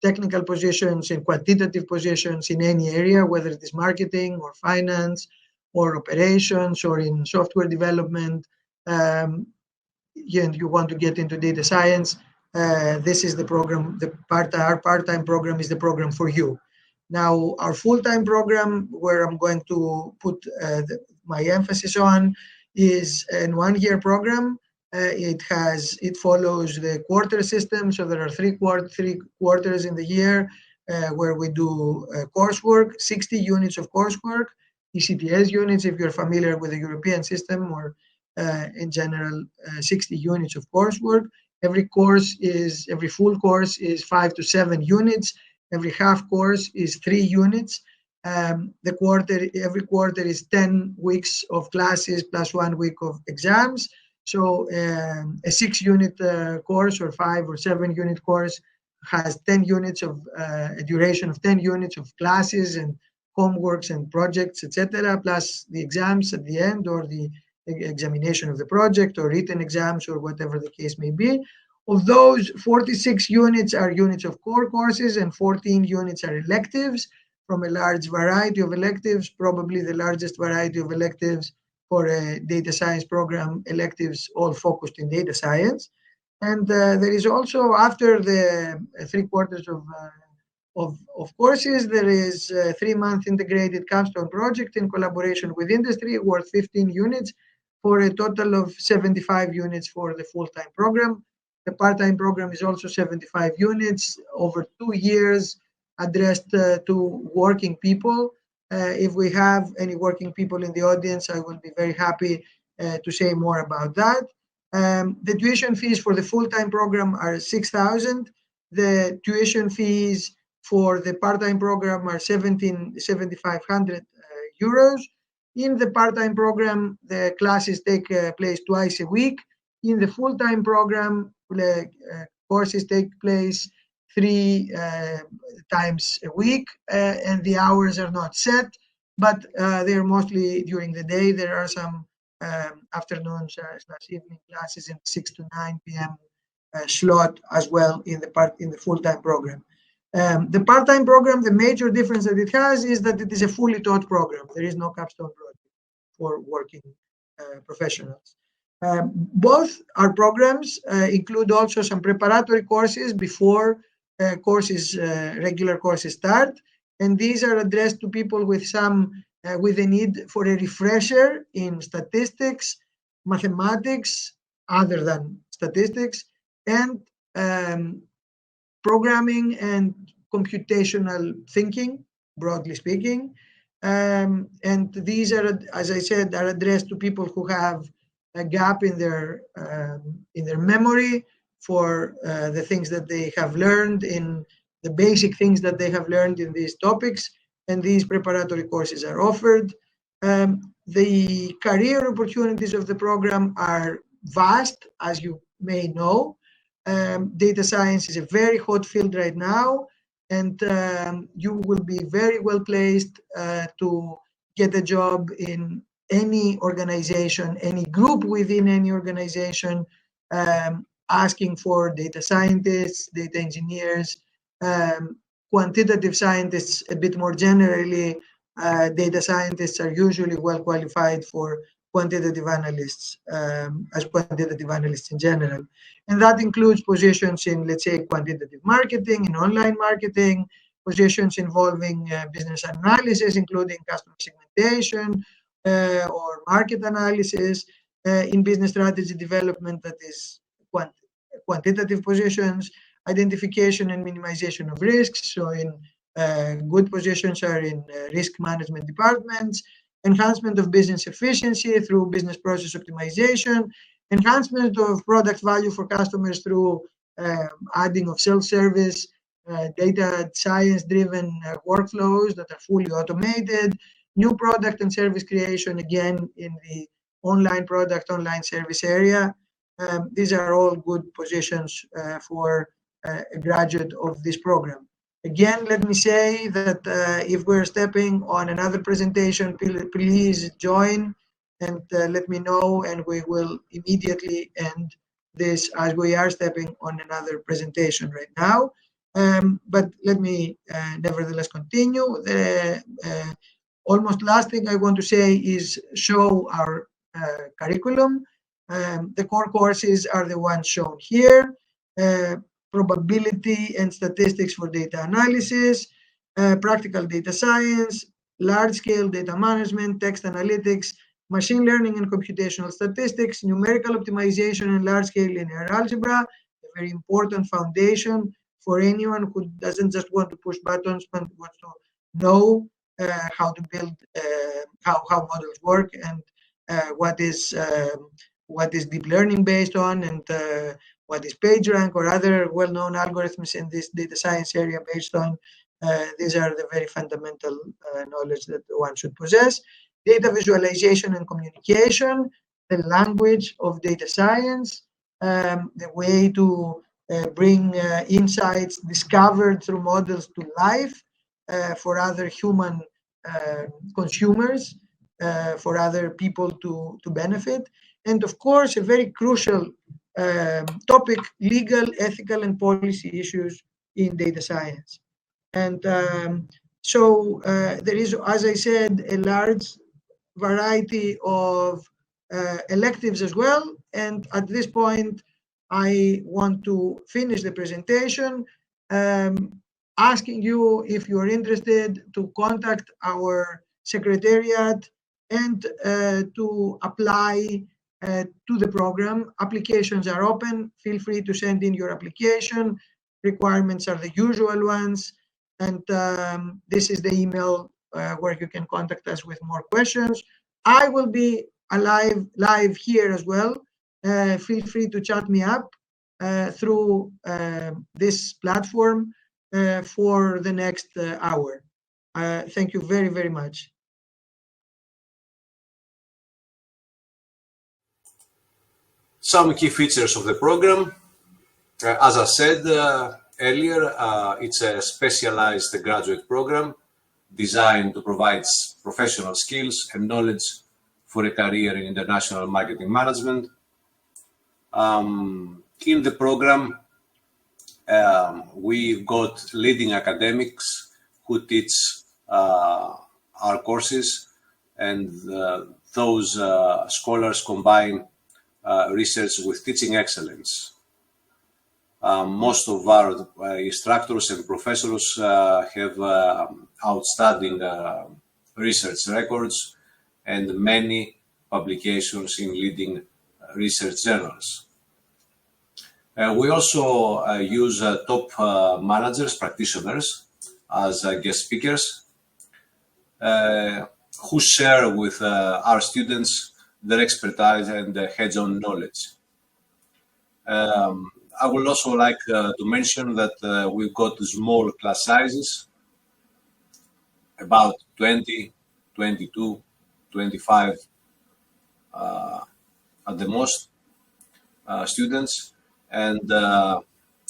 technical positions, in quantitative positions in any area, whether it is marketing or finance or operations or in software development, and you want to get into data science, this is the program. Our part-time program is the program for you. Now, our full-time program, where I'm going to put my emphasis on, is a 1-year program. It follows the quarter system, so there are three quarters in the year where we do coursework, 60 units of coursework, ECTS units if you're familiar with the European system, or in general 60 units of coursework. Every full course is 5 to 7 units. Every half course is 3 units. Every quarter is 10 weeks of classes plus 1 week of exams. So a 6-unit course or 5 or 7-unit course has 10 units of a duration of 10 units of classes and homeworks and projects, etc., plus the exams at the end, or the examination of the project, or written exams, or whatever the case may be. Of those, 46 units are units of core courses and 14 units are electives from a large variety of electives, probably the largest variety of electives for a data science program, electives all focused in data science. And there is also, after the 3 quarters of courses, there is a 3-month integrated capstone project in collaboration with industry worth 15 units for a total of 75 units for the full-time program. The part-time program is also 75 units over 2 years, addressed to working people. If we have any working people in the audience, I will be very happy to say more about that. The tuition fees for the full-time program are 6,000. The tuition fees for the part-time program are 7,500 euros. In the part-time program, the classes take place twice a week. In the full-time program, the courses take place 3 times a week, and the hours are not set, but they are mostly during the day. There are some afternoon / evening classes in 6 to 9 p.m. Slot as well in the full-time program. The part-time program, the major difference that it has is that it is a fully taught program. There is no capstone project for working professionals. Both our programs include also some preparatory courses before regular courses start, and these are addressed to people with a need for a refresher in statistics, mathematics, other than statistics, and programming and computational thinking, broadly speaking. And these are, as I said, are addressed to people who have a gap in their memory for the things that they have learned, in the basic things that they have learned in these topics, and these preparatory courses are offered. The career opportunities of the program are vast, as you may know. Data science is a very hot field right now, and you will be very well placed to get a job in any organization, any group within any organization, asking for data scientists, data engineers, quantitative scientists a bit more generally. Data scientists are usually well qualified for quantitative analysts, as quantitative analysts in general. And that includes positions in, let's say, quantitative marketing, in online marketing, positions involving business analysis, including customer segmentation or market analysis, in business strategy development, that is quantitative positions, identification and minimization of risks. So in good positions are in risk management departments, enhancement of business efficiency through business process optimization, enhancement of product value for customers through adding of self-service, data science-driven workflows that are fully automated, new product and service creation, again, in the online product, online service area. These are all good positions for a graduate of this program. Again, let me say that if we're stepping on another presentation, please join and let me know, and we will immediately end this as we are stepping on another presentation right now. But let me nevertheless continue. The almost last thing I want to say is show our curriculum. The core courses are the ones shown here. Probability and statistics for data analysis, practical data science, large-scale data management, text analytics, machine learning and computational statistics, numerical optimization and large-scale linear algebra, a very important foundation for anyone who doesn't just want to push buttons, but wants to know how to build, how models work, and what is deep learning based on, and what is PageRank or other well-known algorithms in this data science area based on. These are the very fundamental knowledge that one should possess. Data visualization and communication, the language of data science, the way to bring insights discovered through models to life for other human consumers, for other people to benefit. And of course, a very crucial topic, legal, ethical, and policy issues in data science. And so there is, as I said, a large variety of electives as well. And at this point, I want to finish the presentation, asking you, if you are interested, to contact our secretariat and to apply to the program. Applications are open. Feel free to send in your application. Requirements are the usual ones. And this is the email where you can contact us with more questions. I will be live here as well. Feel free to chat me up through this platform for the next hour. Thank you very, very much. Some key features of the program. As I said earlier, it's a specialized graduate program designed to provide professional skills and knowledge for a career in international marketing management. In the program, we've got leading academics who teach our courses, and those scholars combine research with teaching excellence. Most of our instructors and professors have outstanding research records and many publications in leading research journals. We also use top managers, practitioners, as guest speakers who share with our students their expertise and hands-on knowledge. I would also like to mention that we've got small class sizes, about 20, 22, 25 at the most students, and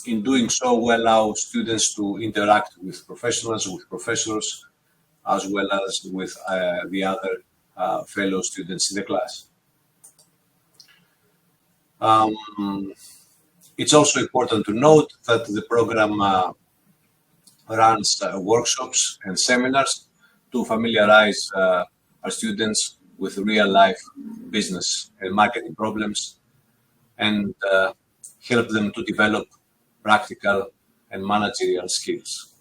in doing so we allow students to interact with professionals, with professors, as well as with the other fellow students in the class. It's also important to note that the program runs workshops and seminars to familiarize our students with real-life business and marketing problems, and help them to develop practical and managerial skills.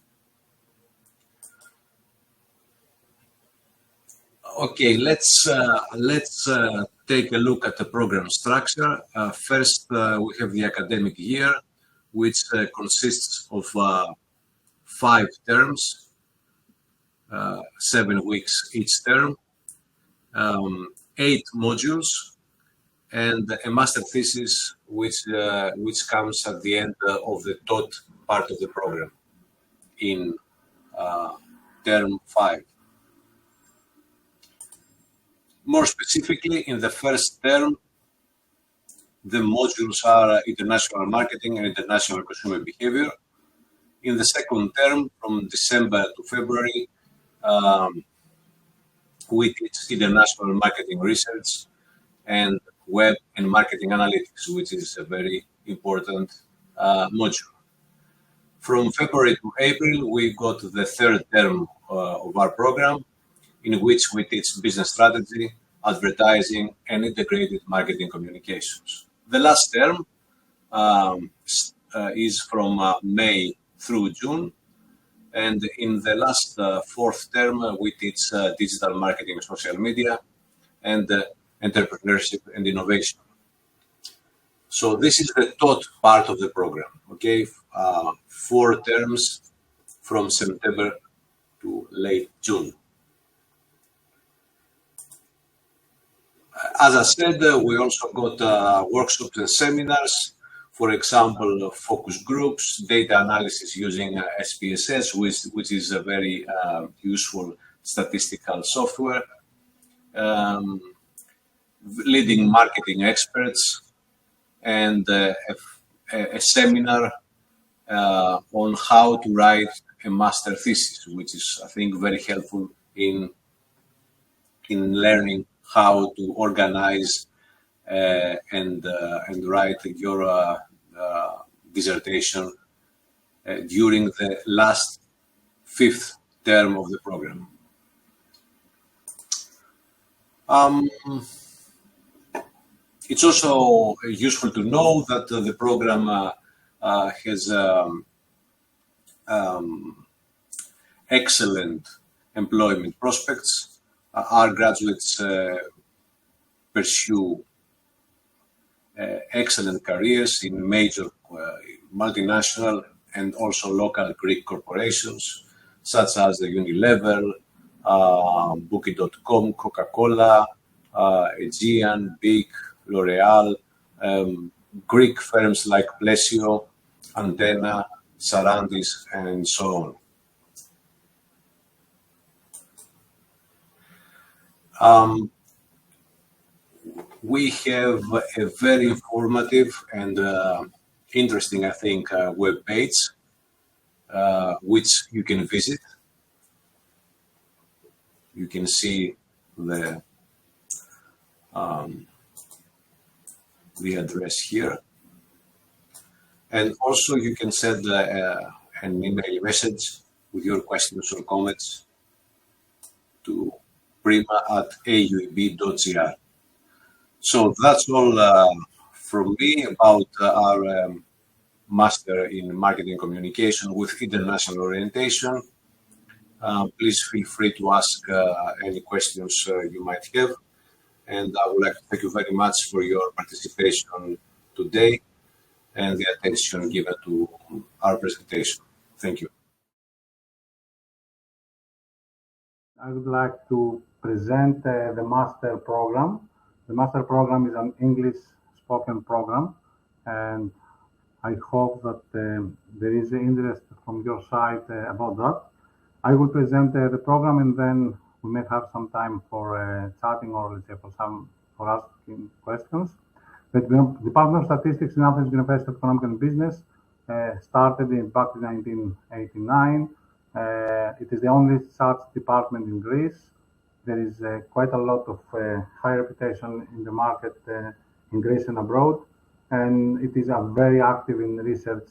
Okay, let's take a look at the program structure. First, we have the academic year, which consists of 5 terms, 7 weeks each term, 8 modules, and a master thesis, which comes at the end of the taught part of the program in term 5. More specifically, in the first term, the modules are international marketing and international consumer behavior. In the second term, from December to February, we teach international marketing research and web and marketing analytics, which is a very important module. From February to April, we got the third term of our program, in which we teach business strategy, advertising, and integrated marketing communications. The last term is from May through June, and in the last fourth term, we teach digital marketing and social media, and entrepreneurship and innovation. So this is the taught part of the program, okay? 4 terms from September to late June. As I said, we also got workshops and seminars, for example, focus groups, data analysis using SPSS, which is a very useful statistical software, leading marketing experts, and a seminar on how to write a master thesis, which is, I think, very helpful in learning how to organize and write your dissertation during the last 5th term of the program. It's also useful to know that the program has excellent employment prospects. Our graduates pursue excellent careers in major multinational and also local Greek corporations, such as the Unilever, Booking.com, Coca-Cola, Aegean, Big, L'Oreal, Greek firms like Plesio, Antenna, Sarandis, and so on. We have a very informative and interesting, I think, web page, which you can visit. You can see the the address here. And also you can send an email message with your questions or comments to prima@aueb.gr. So that's all from me about our Master in Marketing Communication with International Orientation. Please feel free to ask any questions you might have. And I would like to thank you very much for your participation today and the attention given to our presentation. Thank you. I would like to present the master program. The master program is an English spoken program, and I hope that there is interest from your side about that. I will present the program, and then we may have some time for chatting, or let's say for asking questions. The Department of Statistics in Athens University of Economics and Business started back in 1989. It is the only such department in Greece. There is quite a lot of high reputation in the market in Greece and abroad, and it is a very active in research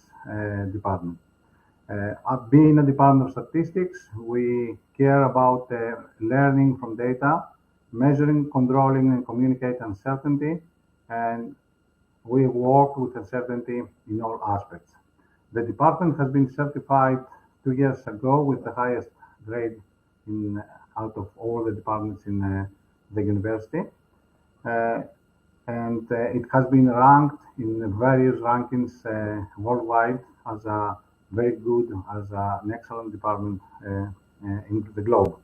department. Being a Department of Statistics, we care about learning from data, measuring, controlling, and communicating uncertainty, and we work with uncertainty in all aspects. The department has been certified 2 years ago with the highest grade out of all the departments in the university. And it has been ranked in various rankings worldwide as a very good, as an excellent department in the globe.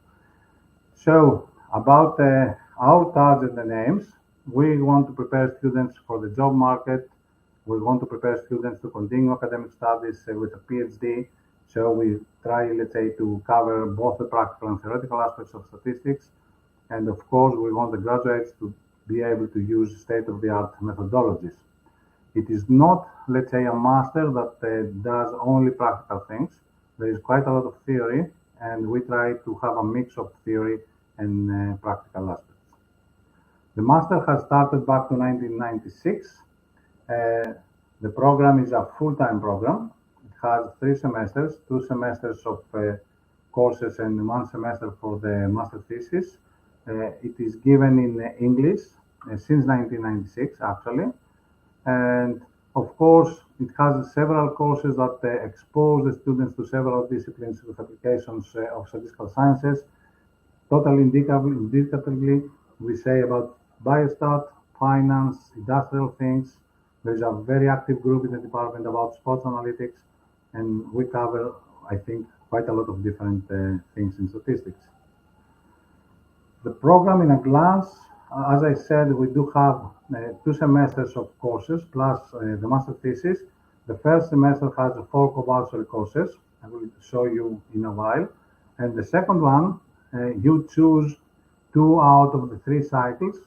So about our target and aims, we want to prepare students for the job market. We want to prepare students to continue academic studies with a PhD. So we try, let's say, to cover both the practical and theoretical aspects of statistics. And of course, we want the graduates to be able to use state-of-the-art methodologies. It is not, let's say, a master that does only practical things. There is quite a lot of theory, and we try to have a mix of theory and practical aspects. The master has started back to 1996. The program is a full-time program. It has 3 semesters, 2 semesters of courses and 1 semester for the master thesis. It is given in English since 1996, actually. And of course, it has several courses that expose the students to several disciplines with applications of statistical sciences. Totally indicatively, we say about biostat, finance, industrial things. There's a very active group in the department about sports analytics, and we cover, I think, quite a lot of different things in statistics. The program in a glance, as I said, we do have 2 semesters of courses plus the master thesis. The first semester has 4 compulsory courses. I will show you in a while. And the second one, you choose 2 out of the 3 cycles.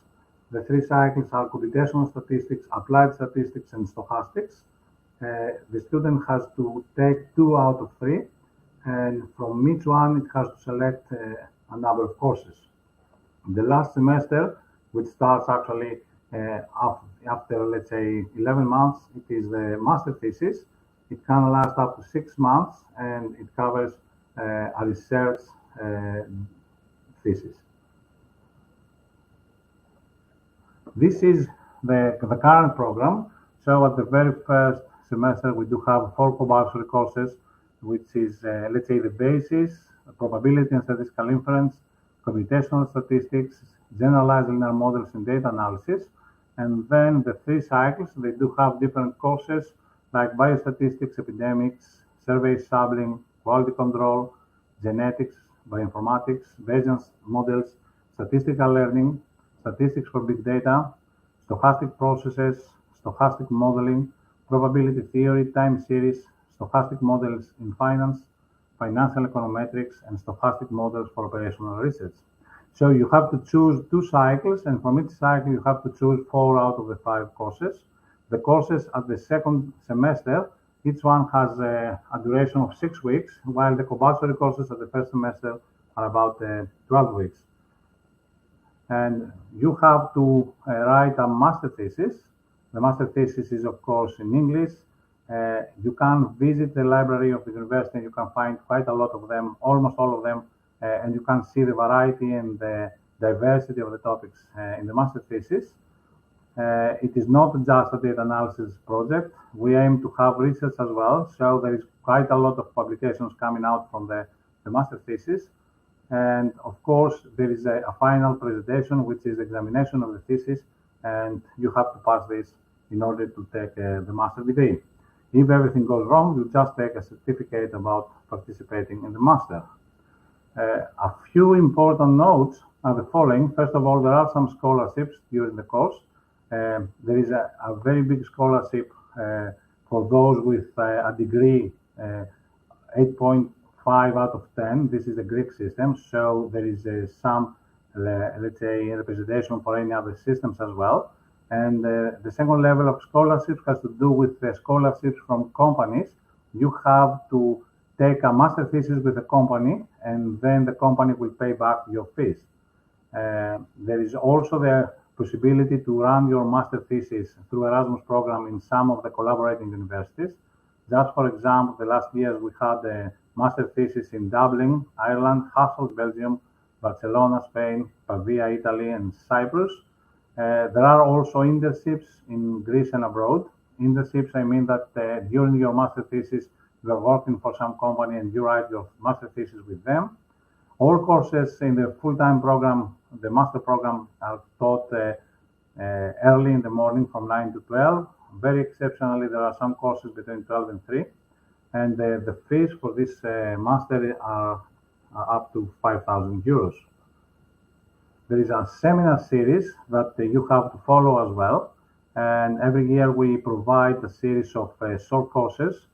The 3 cycles are computational statistics, applied statistics, and stochastics. The student has to take 2 out of 3, and from each one, it has to select a number of courses. The last semester, which starts actually after, let's say, 11 months, it is the master thesis. It can last up to 6 months, and it covers a research thesis. This is the current program. So at the very first semester, we do have 4 compulsory courses, which is, let's say, the basis, probability and statistical inference, computational statistics, generalized linear models and data analysis. And then the 3 cycles, they do have different courses like biostatistics, epidemics, survey sampling, quality control, genetics, bioinformatics, Bayesian models, statistical learning, statistics for big data, stochastic processes, stochastic modeling, probability theory, time series, stochastic models in finance, financial econometrics, and stochastic models for operational research. So you have to choose 2 cycles, and from each cycle you have to choose 4 out of the 5 courses. The courses at the second semester, each one has a duration of 6 weeks, while the compulsory courses at the first semester are about 12 weeks. and you have to write a master thesis. The master thesis is, of course, in English. You can visit the library of the university. You can find quite a lot of them, almost all of them, and you can see the variety and the diversity of the topics in the master thesis. It is not just a data analysis project. We aim to have research as well, so there is quite a lot of publications coming out from the master thesis. And of course, there is a final presentation, which is examination of the thesis, and you have to pass this in order to take the master degree. If everything goes wrong, you just take a certificate about participating in the master. A few important notes are the following. First of all, there are some scholarships during the course. There is a very big scholarship for those with a degree 8.5 out of 10. This is a Greek system, so there is some, let's say, representation for any other systems as well. And the second level of scholarships has to do with the scholarships from companies. You have to take a master thesis with a company, and then the company will pay back your fees. There is also the possibility to run your master thesis through Erasmus program in some of the collaborating universities. Just for example, the last years we had a master thesis in Dublin, Ireland, Hasselt, Belgium, Barcelona, Spain, Pavia, Italy, and Cyprus. There are also internships in Greece and abroad. Internships, I mean that during your master thesis, you are working for some company and you write your master thesis with them. All courses in the full-time program, the master program, are taught early in the morning from 9 to 12. Very exceptionally, there are some courses between 12 and 3. And the fees for this master are up to 5,000 euros. There is a seminar series that you have to follow as well. And every year we provide a series of short courses.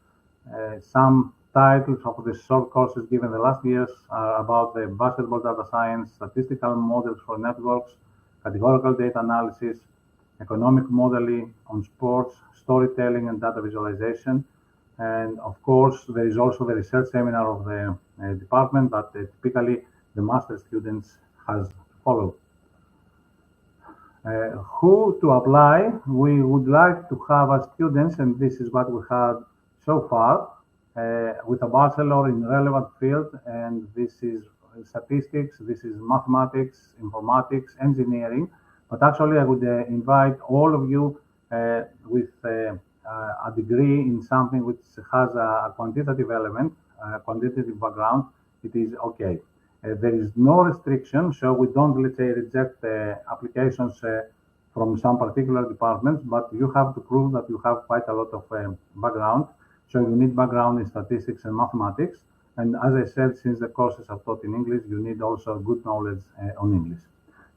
Some titles of the short courses given the last years are about the basketball data science, statistical models for networks, categorical data analysis, economic modeling on sports, storytelling and data visualization. And of course, there is also the research seminar of the department that typically the master students has to follow. Who to apply? We would like to have as students, and this is what we had so far, with a bachelor in relevant field, and this is statistics, this is mathematics, informatics, engineering. But actually, I would invite all of you with a degree in something which has a quantitative element, a quantitative background. It is okay. There is no restriction, so we don't, let's say, reject applications from some particular departments, but you have to prove that you have quite a lot of background. So you need background in statistics and mathematics. And as I said, since the courses are taught in English, you need also good knowledge on English.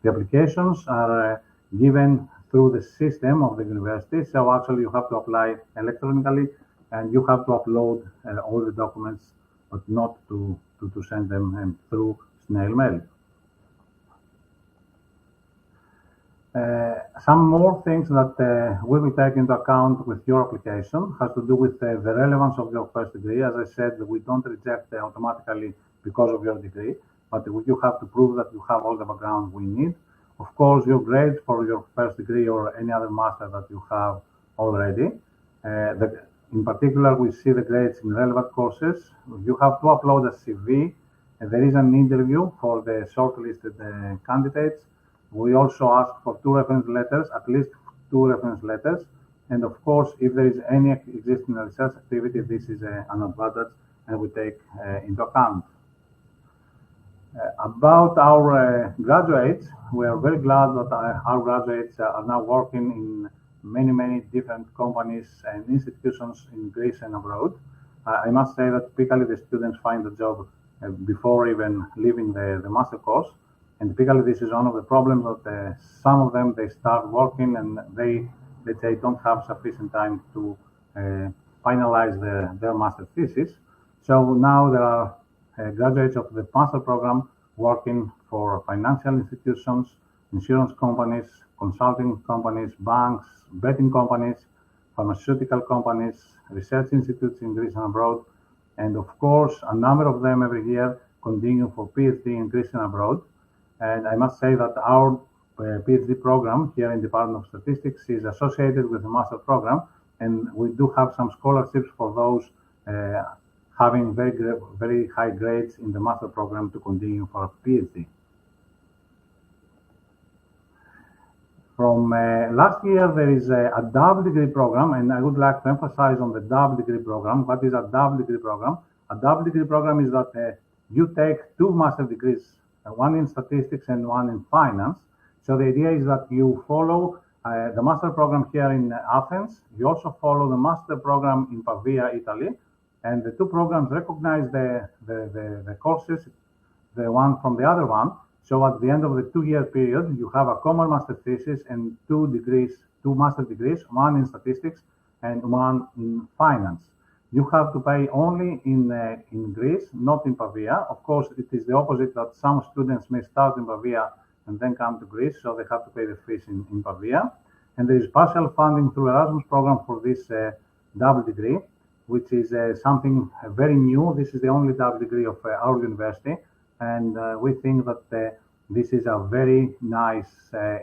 The applications are given through the system of the university. So actually you have to apply electronically and you have to upload all the documents, but not to send them through snail mail. Some more things that we will take into account with your application has to do with the relevance of your first degree. As I said, we don't reject automatically because of your degree, but you have to prove that you have all the background we need. Of course, your grades for your first degree or any other master that you have already. In particular, we see the grades in relevant courses. You have to upload a CV. There is an interview for the shortlisted candidates. We also ask for 2 reference letters, at least 2 reference letters. And of course, if there is any existing research activity, this is an advantage and we take into account. About our graduates, we are very glad that our graduates are now working in many different companies and institutions in Greece and abroad. I must say that typically the students find a job before even leaving the master course. And typically this is one of the problems that some of them, they start working and they, let's say, don't have sufficient time to finalize their master thesis. So now there are graduates of the master program working for financial institutions, insurance companies, consulting companies, banks, betting companies, pharmaceutical companies, research institutes in Greece and abroad. And of course, a number of them every year continue for PhD in Greece and abroad. And I must say that our PhD program here in the Department of Statistics is associated with the master program, and we do have some scholarships for those having very high grades in the master program to continue for a PhD. From last year, there is a double degree program, and I would like to emphasize on the double degree program. What is a double degree program? A double degree program is that you take 2 master degrees, one in statistics and one in finance. So the idea is that you follow the master program here in Athens. You also follow the master program in Pavia, Italy, and the 2 programs recognize the courses, the one from the other one. So at the end of the 2-year period, you have a common master thesis and 2 master degrees, one in statistics and one in finance. You have to pay only in Greece, not in Pavia. Of course, it is the opposite, that some students may start in Pavia and then come to Greece, so they have to pay the fees in Pavia. And there is partial funding through Erasmus program for this double degree, which is something very new. This is the only double degree of our university. And we think that this is a very nice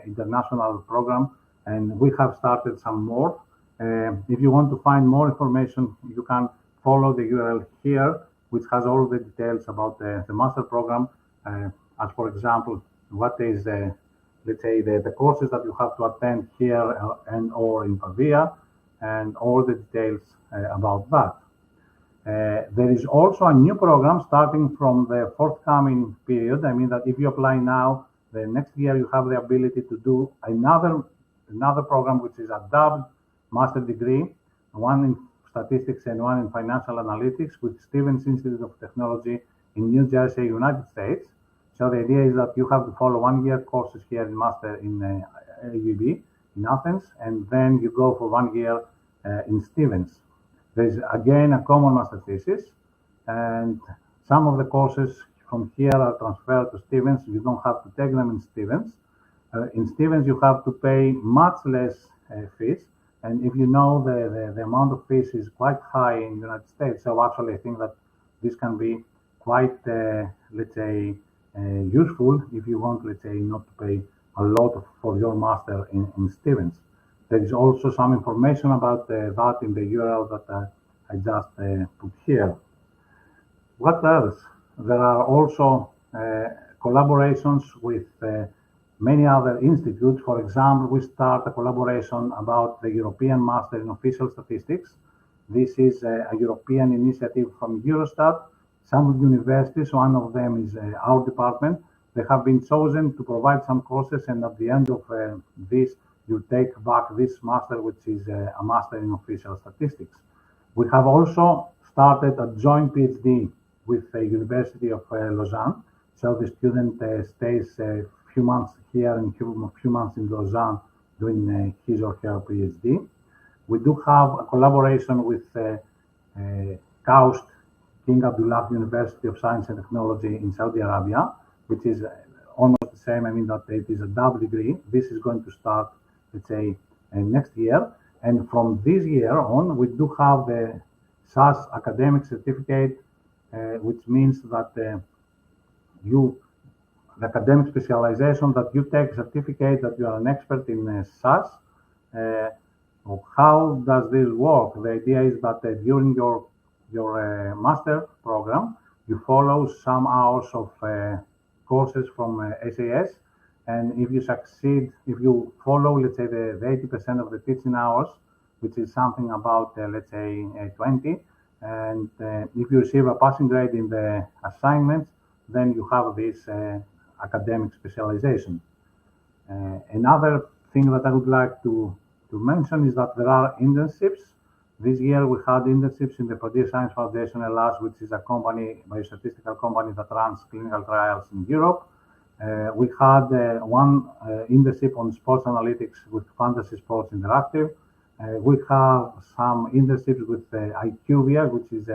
international program, and we have started some more. If you want to find more information, you can follow the URL here, which has all the details about the master program, as for example, what is let's say the courses that you have to attend here and or in Pavia, and all the details about that. There is also a new program starting from the forthcoming period. I mean that if you apply now, the next year you have the ability to do another program, which is a double master degree, one in statistics and one in financial analytics with Stevens Institute of Technology in New Jersey, United States. So the idea is that you have to follow 1-year courses here in master in AUEB in Athens, and then you go for 1 year in Stevens. There's again a common master thesis, and some of the courses from here are transferred to Stevens. You don't have to take them in Stevens. In Stevens, you have to pay much less fees, and if you know the amount of fees is quite high in the United States. So actually, I think that this can be quite, let's say, useful if you want, let's say, not to pay a lot for your master in Stevens. There is also some information about that in the URL that I just put here. What else? There are also collaborations with many other institutes. For example, we start a collaboration about the European Master in Official Statistics. This is a European initiative from Eurostat. Some universities, one of them is our department, they have been chosen to provide some courses, and at the end of this, you take back this master, which is a master in official statistics. We have also started a joint PhD with the University of Lausanne. So the student stays a few months here and a few months in Lausanne doing his or her PhD. We do have a collaboration with KAUST, King Abdullah University of Science and Technology in Saudi Arabia, which is almost the same. I mean that it is a double degree. This is going to start, let's say, next year. And from this year on, we do have the SAS academic certificate, which means that the academic specialization that you take certificate that you are an expert in SAS. How does this work? The idea is that during your master program, you follow some hours of courses from SAS, and if you succeed, if you follow, let's say, the 80% of the teaching hours, which is something about, let's say, 20, and if you receive a passing grade in the assignments, then you have this academic specialization. Another thing that I would like to mention is that there are internships. This year we had internships in the Prodea Science Foundation Hellas, which is a company, biostatistical company that runs clinical trials in Europe. We had one internship on sports analytics with Fantasy Sports Interactive. We have some internships with IQVIA, which is,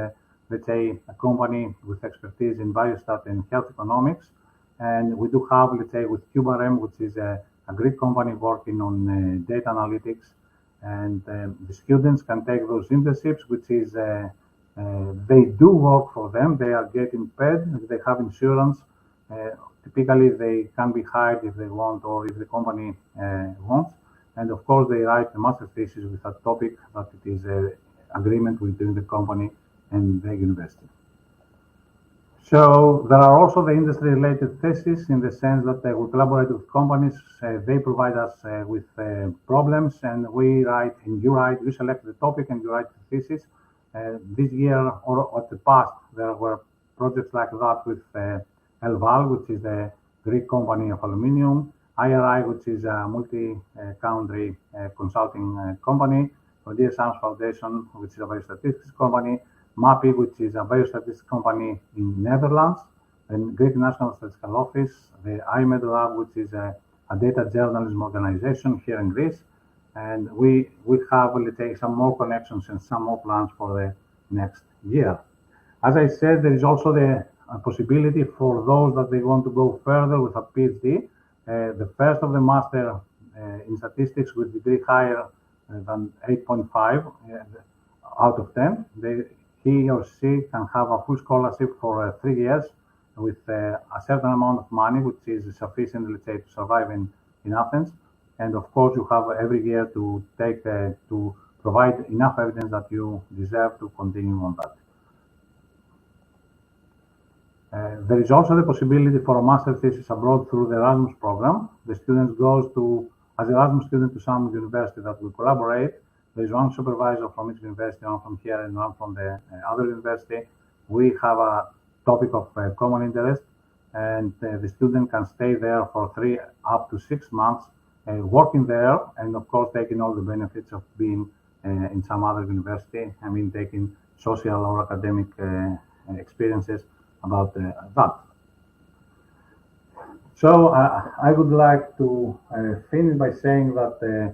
let's say, a company with expertise in biostat and health economics. And we do have, let's say, with Cubarem, which is a Greek company working on data analytics. And the students can take those internships, which is, they do work for them. They are getting paid. They have insurance. typically they can be hired if they want or if the company wants. And of course, they write the master thesis with a topic that it is an agreement between the company and the university. So there are also the industry-related theses in the sense that we collaborate with companies. They provide us with problems, and we write, and you select the topic and you write the thesis. This year or at the past, there were projects like that with Elval, which is the Greek company of aluminium, IRI, which is a multi-country consulting company, Dear Science Foundation, which is a biostatistics company, MAPI, which is a biostatistics company in Netherlands, and Greek National Statistical Office, the AUEB Lab, which is a data journalism organization here in Greece. And we have, let's say, some more connections and some more plans for the next year. As I said, there is also the possibility for those that they want to go further with a PhD. The first of the master in statistics with degree higher than 8.5 out of 10, he or she can have a full scholarship for 3 years with a certain amount of money, which is sufficient, let's say, to survive in Athens. And of course, you have every year to take to provide enough evidence that you deserve to continue on that. There is also the possibility for a master thesis abroad through the Erasmus program. The student goes as an Erasmus student to some university that will collaborate. There is one supervisor from each university, one from here and one from the other university. We have a topic of common interest, and the student can stay there for 3 up to 6 months, working there, and of course taking all the benefits of being in some other university. I mean, taking social or academic experiences about that. So I would like to finish by saying that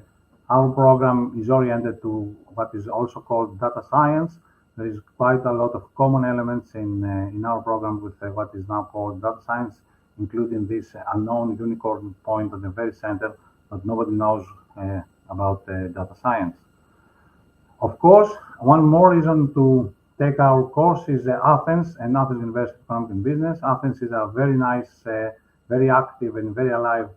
our program is oriented to what is also called data science. There is quite a lot of common elements in our program with what is now called data science, including this unknown unicorn point at the very center, but nobody knows about data science. Of course, one more reason to take our course is Athens and Athens University of Economics and Business. Athens is a very nice, very active and very alive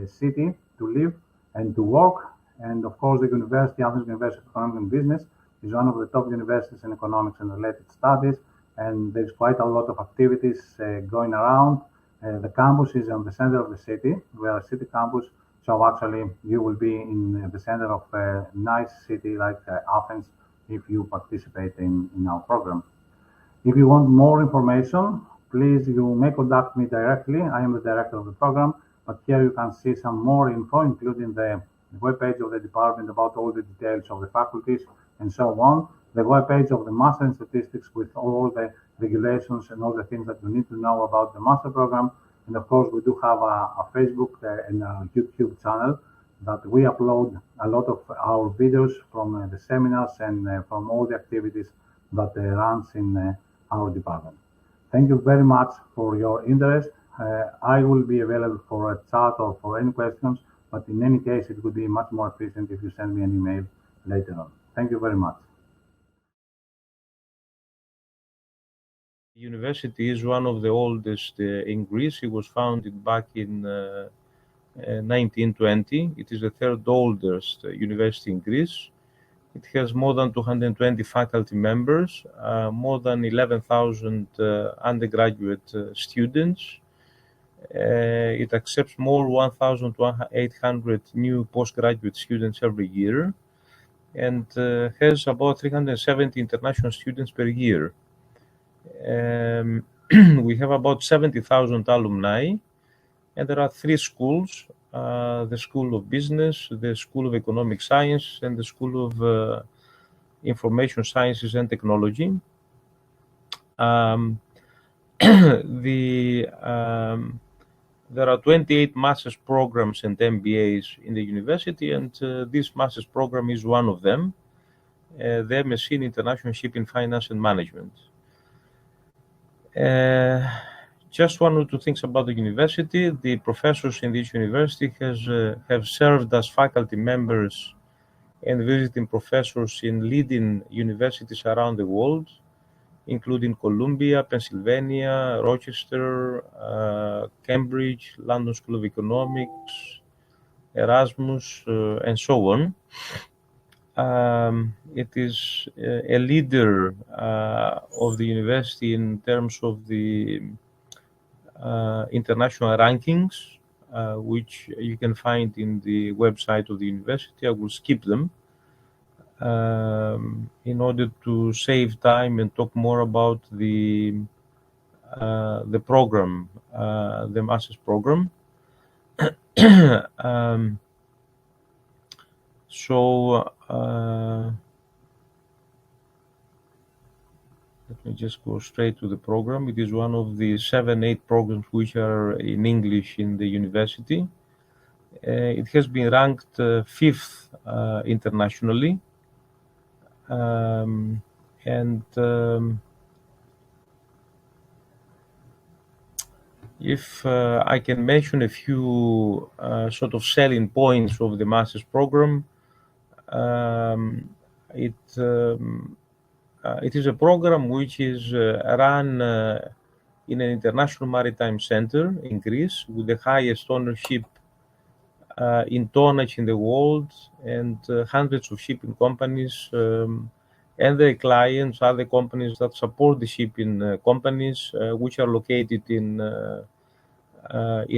city to live and to work. And of course, the university, Athens University of Economics and Business, is one of the top universities in economics and related studies. And there's quite a lot of activities going around. The campus is on the center of the city. We are a city campus. So actually, you will be in the center of a nice city like Athens if you participate in our program. If you want more information, please, you may contact me directly. I am the director of the program, but here you can see some more info, including the webpage of the department about all the details of the faculties and so on. The webpage of the Master in Statistics with all the regulations and all the things that you need to know about the master program. And of course, we do have a Facebook and a YouTube channel that we upload a lot of our videos from the seminars and from all the activities that runs in our department. Thank you very much for your interest. I will be available for a chat or for any questions, but in any case, it would be much more efficient if you send me an email later on. Thank you very much. The university is one of the oldest in Greece. It was founded back in 1920. It is the third oldest university in Greece. It has more than 220 faculty members, more than 11,000 undergraduate students. It accepts more 1,800 new postgraduate students every year, and has about 370 international students per year. We have about 70,000 alumni, and there are 3 schools, the School of Business, the School of Economic Science, and the School of Information Sciences and Technology. There are 28 master's programs and MBAs in the university, and this master's program is one of them, the MSc in International Shipping Finance and Management. Just one or two things about the university. The professors in this university have served as faculty members and visiting professors in leading universities around the world, including Columbia, Pennsylvania, Rochester, Cambridge, London School of Economics, Erasmus, and so on. It is a leader of the university in terms of the international rankings, which you can find in the website of the university. I will skip them in order to save time and talk more about the program, the master's program. Let me just go straight to the program. It is one of the 7-8 programs which are in English in the university. It has been ranked 5th internationally. If I can mention a few sort of selling points of the master's program, it is a program which is run in an international maritime center in Greece with the highest ownership in tonnage in the world, and hundreds of shipping companies and their clients are the companies that support the shipping companies which are located in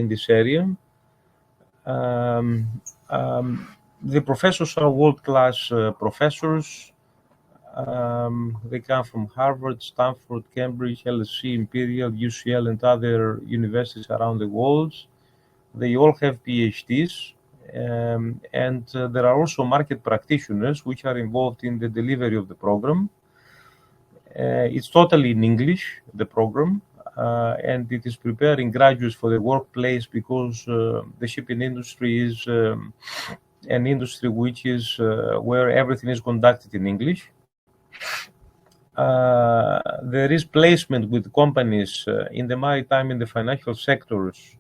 this area. The professors are world-class professors. They come from Harvard, Stanford, Cambridge, LSE, Imperial, UCL, and other universities around the world. They all have PhDs, and there are also market practitioners which are involved in the delivery of the program. It's totally in English, the program, and it is preparing graduates for the workplace because the shipping industry is an industry which is where everything is conducted in English. There is placement with companies in the maritime and the financial sectors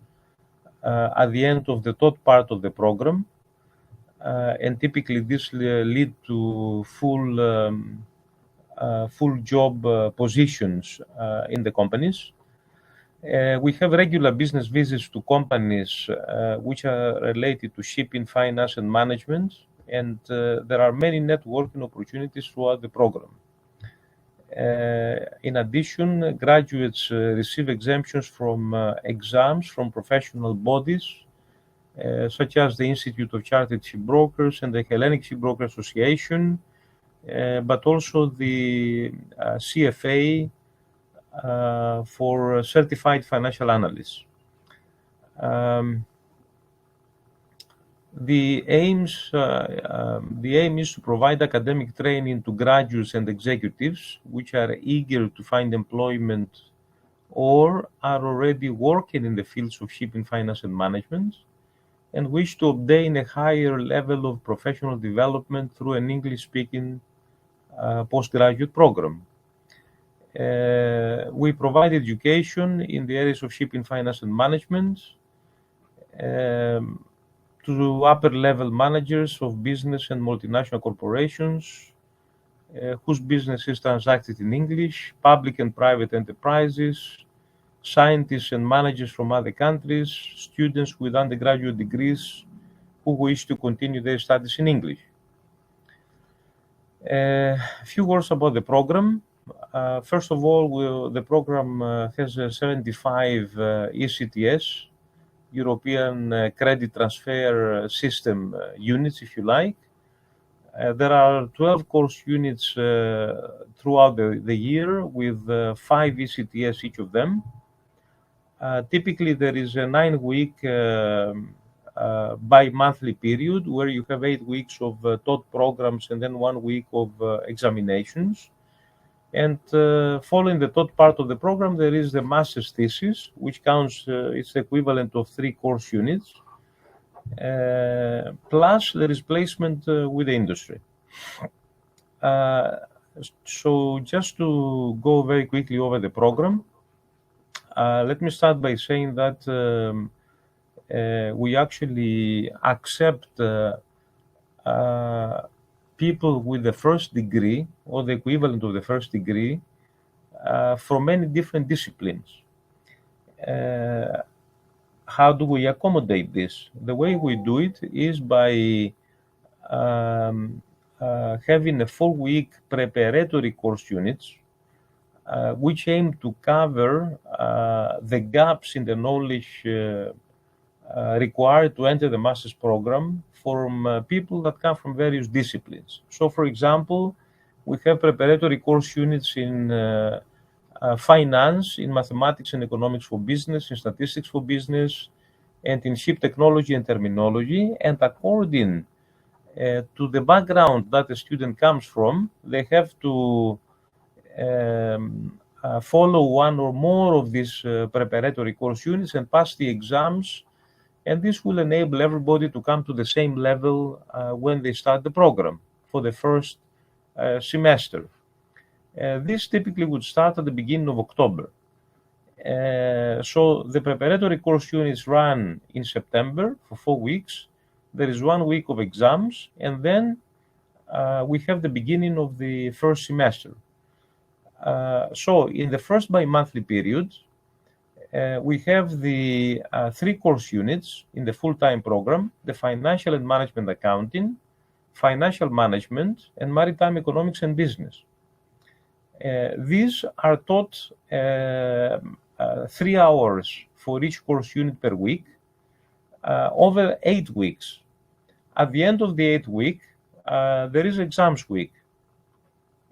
at the end of the third part of the program, and typically this lead to full job positions in the companies. We have regular business visits to companies which are related to shipping, finance, and management, and there are many networking opportunities throughout the program. In addition, graduates receive exemptions from exams from professional bodies, such as the Institute of Chartered Shipbrokers and the Hellenic Shipbroker Association, but also the CFA for certified financial analysts. The aim is to provide academic training to graduates and executives which are eager to find employment or are already working in the fields of shipping, finance, and management, and wish to obtain a higher level of professional development through an English-speaking postgraduate program. We provide education in the areas of shipping, finance, and management to upper-level managers of business and multinational corporations whose business is transacted in English, public and private enterprises, scientists and managers from other countries, students with undergraduate degrees who wish to continue their studies in English. A few words about the program. First of all, the program has 75 ECTS, European Credit Transfer System units, if you like. There are 12 course units throughout the year with 5 ECTS each of them. Typically, there is a 9-week bi-monthly period where you have 8 weeks of taught programs and then 1 week of examinations. And following the third part of the program, there is the master's thesis, which counts, it's the equivalent of 3 course units. Plus, there is placement with the industry. So just to go very quickly over the program, let me start by saying that we actually accept people with the first degree or the equivalent of the first degree from many different disciplines. How do we accommodate this? The way we do it is by having a 4-week preparatory course units, which aim to cover the gaps in the knowledge required to enter the master's program from people that come from various disciplines. So, for example, we have preparatory course units in finance, in mathematics and economics for business, in statistics for business, and in ship technology and terminology. And according to the background that a student comes from, they have to follow one or more of these preparatory course units and pass the exams. And this will enable everybody to come to the same level when they start the program for the first semester. This typically would start at the beginning of October. So the preparatory course units run in September for 4 weeks. There is 1 week of exams, and then we have the beginning of the first semester. So in the first bi-monthly period, we have the 3 course units in the full-time program: the financial and management accounting, financial management, and maritime economics and business. These are taught 3 hours for each course unit per week over 8 weeks. At the end of the 8th week, there is exams week,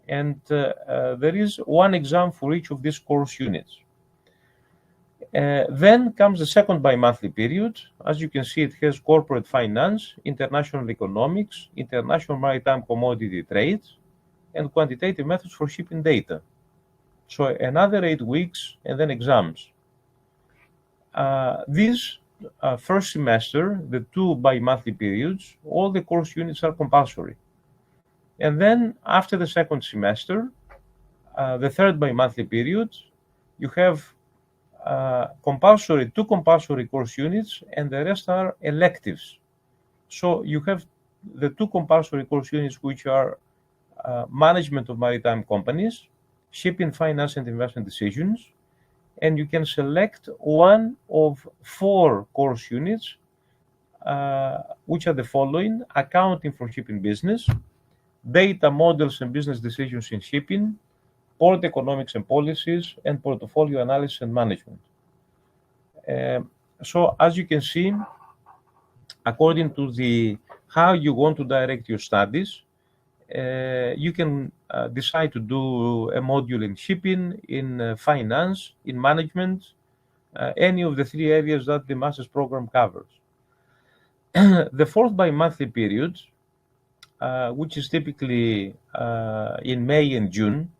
and there is 1 exam for each of these course units. Then comes the second bi-monthly period. As you can see, it has corporate finance, international economics, international maritime commodity trades, and quantitative methods for shipping data. So another 8 weeks, and then exams. This first semester, the 2 bi-monthly periods, all the course units are compulsory. And then after the second semester, the 3rd bi-monthly period, you have 2 compulsory course units, and the rest are electives. So you have the 2 compulsory course units, which are management of maritime companies, shipping, finance, and investment decisions, and you can select one of 4 course units, which are the following: accounting for shipping business, data models and business decisions in shipping, port economics and policies, and portfolio analysis and management. So as you can see, according to how you want to direct your studies, you can decide to do a module in shipping, in finance, in management, any of the 3 areas that the master's program covers. The 4th bi-monthly period, which is typically in May and June,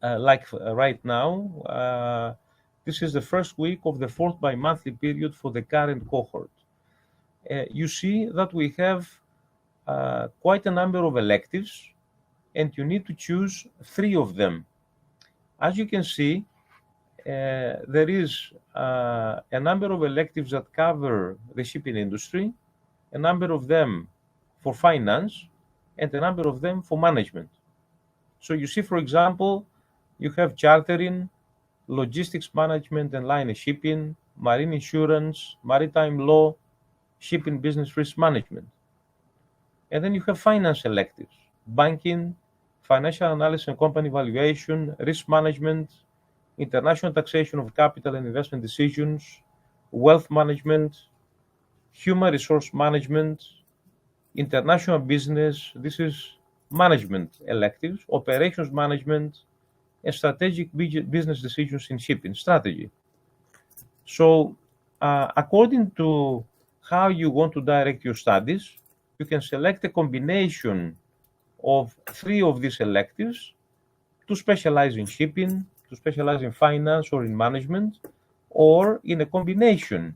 like right now, this is the first week of the 4th bi-monthly period for the current cohort. You see that we have quite a number of electives, and you need to choose 3 of them. As you can see, there is a number of electives that cover the shipping industry, a number of them for finance, and a number of them for management. So you see, for example, you have chartering, logistics management and line shipping, marine insurance, maritime law, shipping business risk management. And then you have finance electives: banking, financial analysis and company valuation, risk management, international taxation of capital and investment decisions, wealth management, human resource management, international business. This is management electives, operations management, and strategic business decisions in shipping strategy. So according to how you want to direct your studies, you can select a combination of 3 of these electives to specialize in shipping, to specialize in finance or in management, or in a combination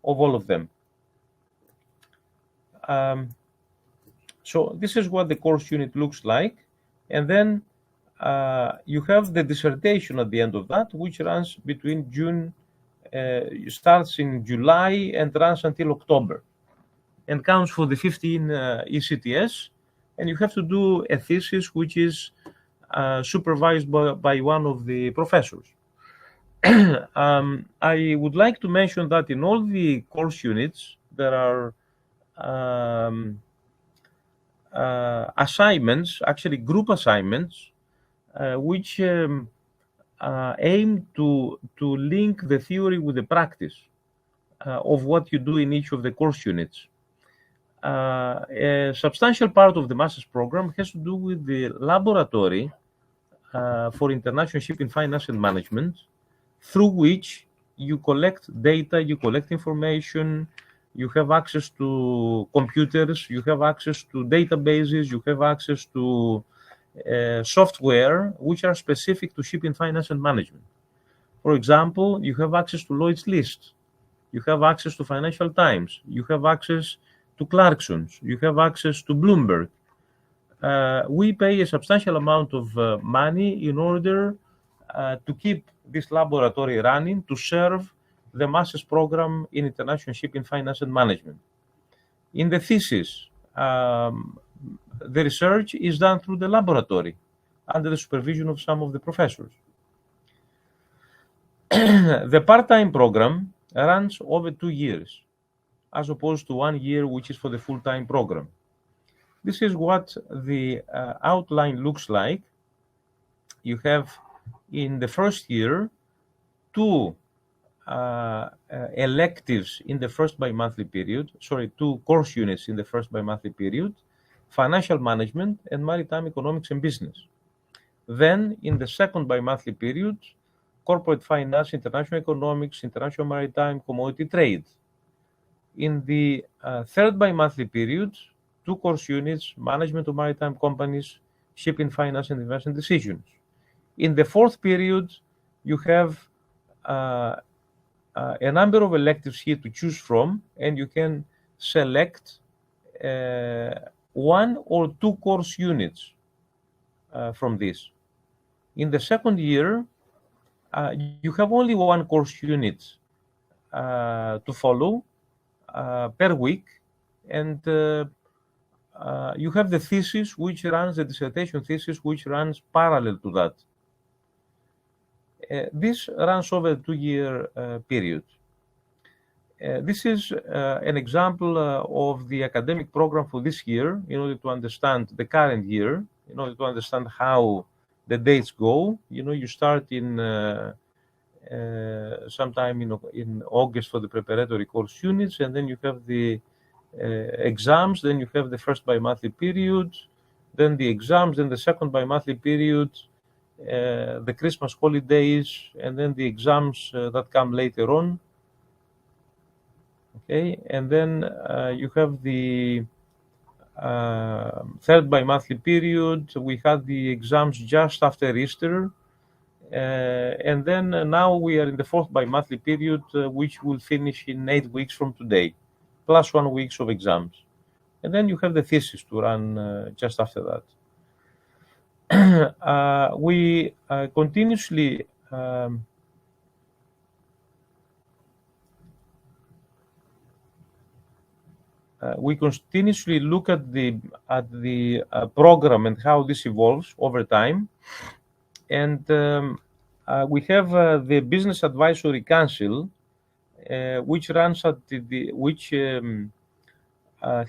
of all of them. So this is what the course unit looks like. And then you have the dissertation at the end of that, which runs between starts in July and runs until October, and counts for the 15 ECTS. And you have to do a thesis, which is supervised by one of the professors. I would like to mention that in all the course units, there are assignments, actually group assignments, which aim to link the theory with the practice of what you do in each of the course units. A substantial part of the master's program has to do with the laboratory for international shipping finance and management, through which you collect data, you collect information, you have access to computers, you have access to databases, you have access to software which are specific to shipping finance and management. For example, you have access to Lloyd's List, you have access to Financial Times, you have access to Clarkson's, you have access to Bloomberg. We pay a substantial amount of money in order to keep this laboratory running to serve the master's program in international shipping finance and management. In the thesis, the research is done through the laboratory under the supervision of some of the professors. The part-time program runs over 2 years, as opposed to 1 year, which is for the full-time program. This is what the outline looks like. You have, in the first year, 2 electives in the first bi-monthly period, 2 course units in the first bi-monthly period, financial management and maritime economics and business. Then, in the second bi-monthly period, corporate finance, international economics, international maritime, commodity trade. In the third bi-monthly period, 2 course units, management of maritime companies, shipping finance and investment decisions. In the fourth period, you have a number of electives here to choose from, and you can select 1 or 2 course units from this. In the second year, you have only 1 course unit to follow per week, and you have the thesis, which runs, the dissertation thesis, which runs parallel to that. This runs over a 2-year period. This is an example of the academic program for this year, in order to understand the current year, in order to understand how the dates go. You start in sometime in August for the preparatory course units, and then you have the exams, then you have the first bi-monthly period, then the exams, then the second bi-monthly period, the Christmas holidays, and then the exams that come later on. Okay, and then you have the third bi-monthly period. We had the exams just after Easter, and then now we are in the fourth bi-monthly period, which will finish in 8 weeks from today, plus 1 week of exams. And then you have the thesis to run just after that. We continuously look at the program and how this evolves over time, and we have the Business Advisory Council, which runs at which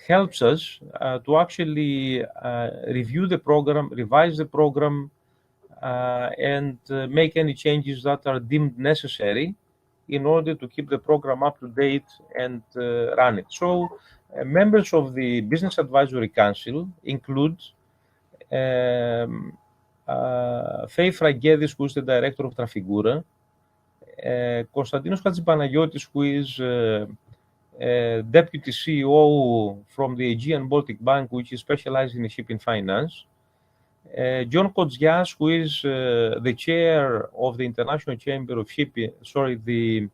helps us to actually review the program, revise the program, and make any changes that are deemed necessary in order to keep the program up to date and run it. So members of the Business Advisory Council include Faye Fraggedis, who is the director of Trafigura, Konstantinos Hatzipanagiotis, who is Deputy CEO from the Aegean Baltic Bank, which is specialized in shipping finance, John Kodzias, who is the chair of the International Chamber of Shipping, who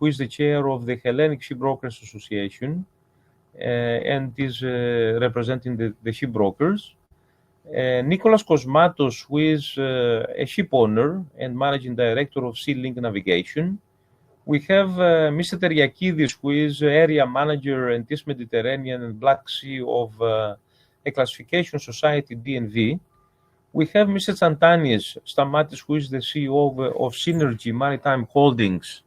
is the chair of the Hellenic Shipbrokers Association, and is representing the shipbrokers. Nicholas Kosmatos, who is a ship owner and managing director of Sea Link Navigation. We have Mr. Teriakidis, who is area manager in East Mediterranean and Black Sea of a classification society, DNV. We have Mr. Stamatis, who is the CEO of Synergy Maritime Holdings,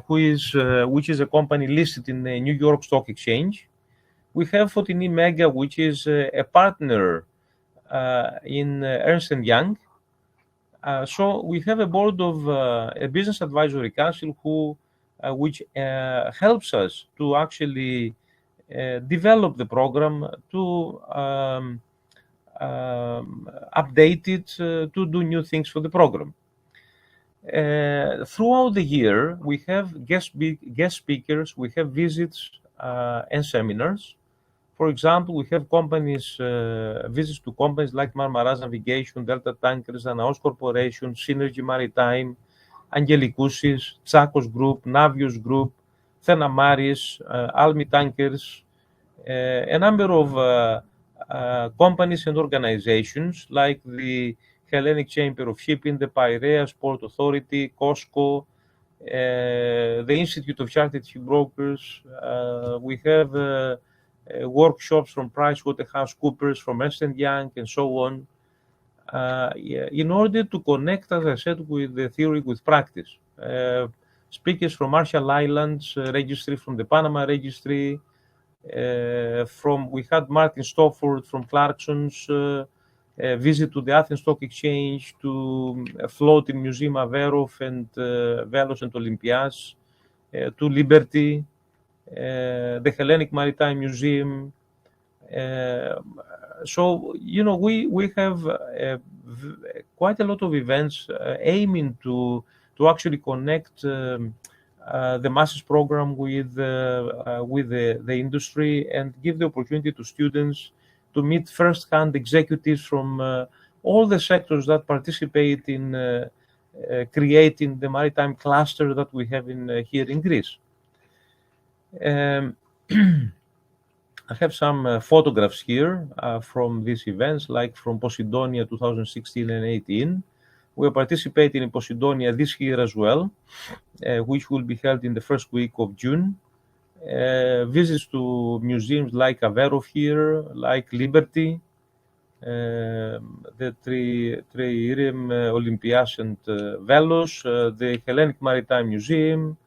which is a company listed in the New York Stock Exchange. We have Fotini Mega, which is a partner in Ernst & Young. So we have a board of a business advisory council which helps us to actually develop the program, to update it, to do new things for the program. Throughout the year, we have guest speakers, we have visits and seminars. For example, we have companies, visits to companies like Marmaras Navigation, Delta Tankers, Danaos Corporation, Synergy Maritime, Angelikousis, Tsakos Group, Navios Group, Thenamaris, Almi Tankers, a number of companies and organizations like the Hellenic Chamber of Shipping, the Piraeus Port Authority, COSCO, the Institute of Chartered Shipbrokers. We have workshops from PricewaterhouseCoopers, from Ernst & Young, and so on, in order to connect, as I said, with the theory with practice. Speakers from Marshall Islands Registry, from the Panama Registry, we had Martin Stofford from Clarkson's, visit to the Athens Stock Exchange, to a floating Museum Averov and Velos and Olympias, to Liberty, the Hellenic Maritime Museum. So, you know, we have quite a lot of events aiming to actually connect the Masters program with the industry and give the opportunity to students to meet first-hand executives from all the sectors that participate in creating the maritime cluster that we have here in Greece. I have some photographs here from these events, like from Posidonia 2016 and 18. We are participating in Posidonia this year as well, which will be held in the first week of June. Visits to museums like Averov here, like Liberty, the Triirium Olympias and Velos, the Hellenic Maritime Museum,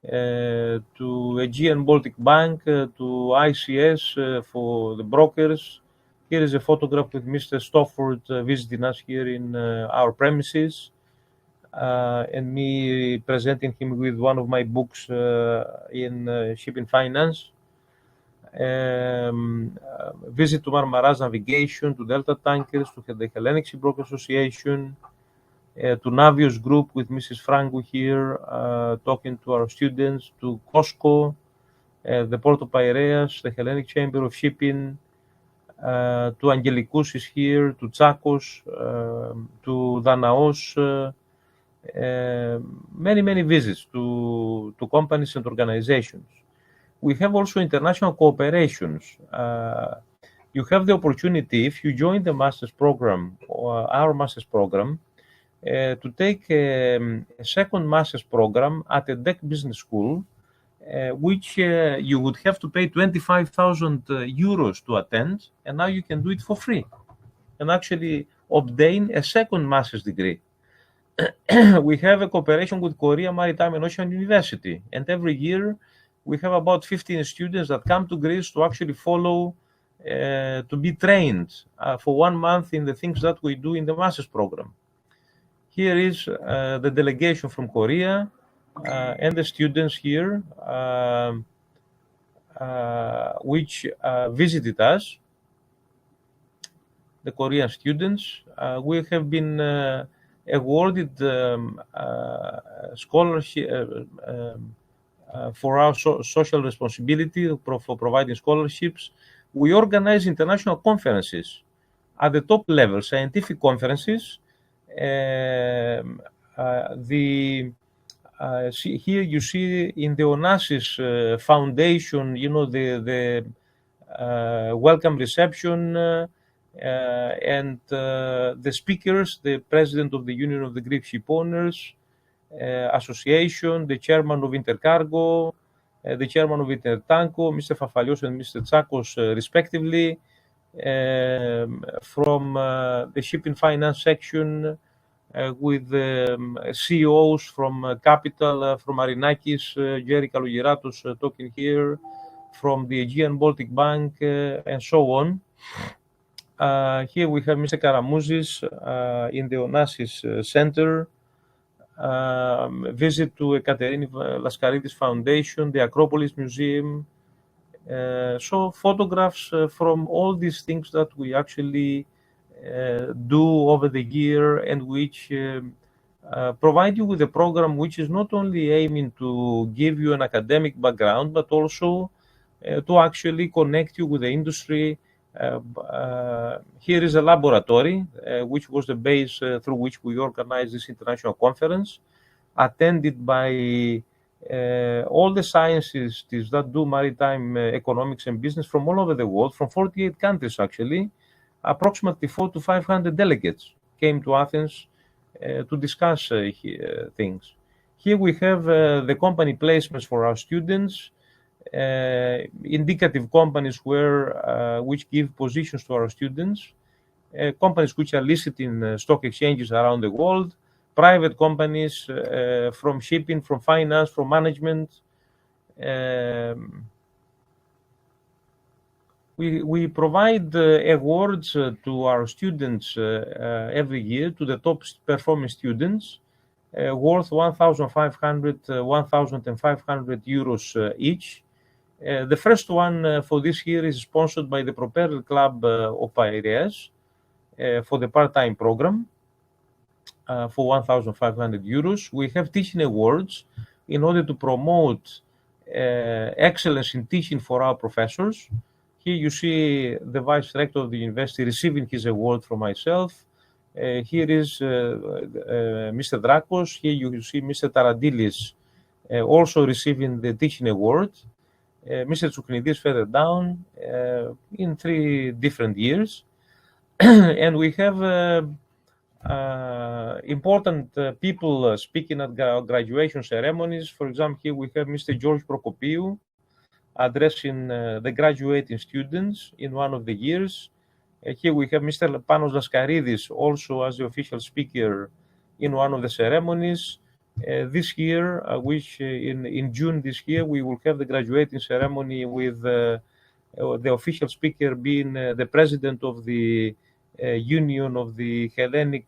to Aegean Baltic Bank, to ICS for the brokers. Here is a photograph with Mr. Stofford visiting us here in our premises, and me presenting him with one of my books in shipping finance. Visit to Marmaras Navigation, to Delta Tankers, to the Hellenic Shipbroker Association, to Navios Group with Mrs. Franco here, talking to our students, to COSCO, the Port of Piraeus, the Hellenic Chamber of Shipping, to Angelikousis here, to Tsakos, to Danaos, many visits to companies and organizations. We have also international cooperations. You have the opportunity, if you join the master's program, or our master's program, to take a second master's program at a DEC business school, which you would have to pay 25,000 euros to attend, and now you can do it for free and actually obtain a second master's degree. We have a cooperation with Korea Maritime and Ocean University, and every year we have about 15 students that come to Greece to actually follow, to be trained for 1 month in the things that we do in the master's program. Here is the delegation from Korea and the students here, which visited us, the Korean students. We have been awarded scholarship for our social responsibility, for providing scholarships. We organize international conferences at the top level, scientific conferences. Here you see in the Onassis Foundation, you know, the welcome reception, and the speakers, the president of the Union of the Greek Ship Owners Association, the chairman of Intercargo, the chairman of Intertanko, Mr. Fafalios and Mr. Tsakos, respectively. from the shipping finance section with CEOs from Capital, from Marinakis, Jerry Kalougeratos talking here, from the Aegean Baltic Bank, and so on. Here we have Mr. Karamouzis in the Onassis Center. Visit to Ekaterini Laskaridis Foundation, the Acropolis Museum. So photographs from all these things that we actually do over the year, and which provide you with a program which is not only aiming to give you an academic background, but also to actually connect you with the industry. Here is a laboratory, which was the base through which we organized this international conference, attended by all the scientists that do maritime economics and business from all over the world, from 48 countries actually. Approximately 400 to 500 delegates came to Athens to discuss things. Here we have the company placements for our students, indicative companies which give positions to our students, companies which are listed in stock exchanges around the world, private companies from shipping, from finance, from management. We provide awards to our students every year, to the top performing students, worth 1,500 euros each. The first one for this year is sponsored by the Propeller Club of Piraeus for the part-time program for 1,500 euros. We have teaching awards in order to promote excellence in teaching for our professors. Here you see the Vice Rector of the University receiving his award from myself. Here is Mr. Drakos. Here you see Mr. Tarandilis also receiving the teaching award. Mr. Tsouknidis further down in 3 different years. And we have important people speaking at graduation ceremonies. For example, here we have Mr. George Prokopiou addressing the graduating students in one of the years. Here we have Mr. Panos Laskaridis also as the official speaker in one of the ceremonies. This year, which in June this year, we will have the graduating ceremony with the official speaker being the president of the Union of the Hellenic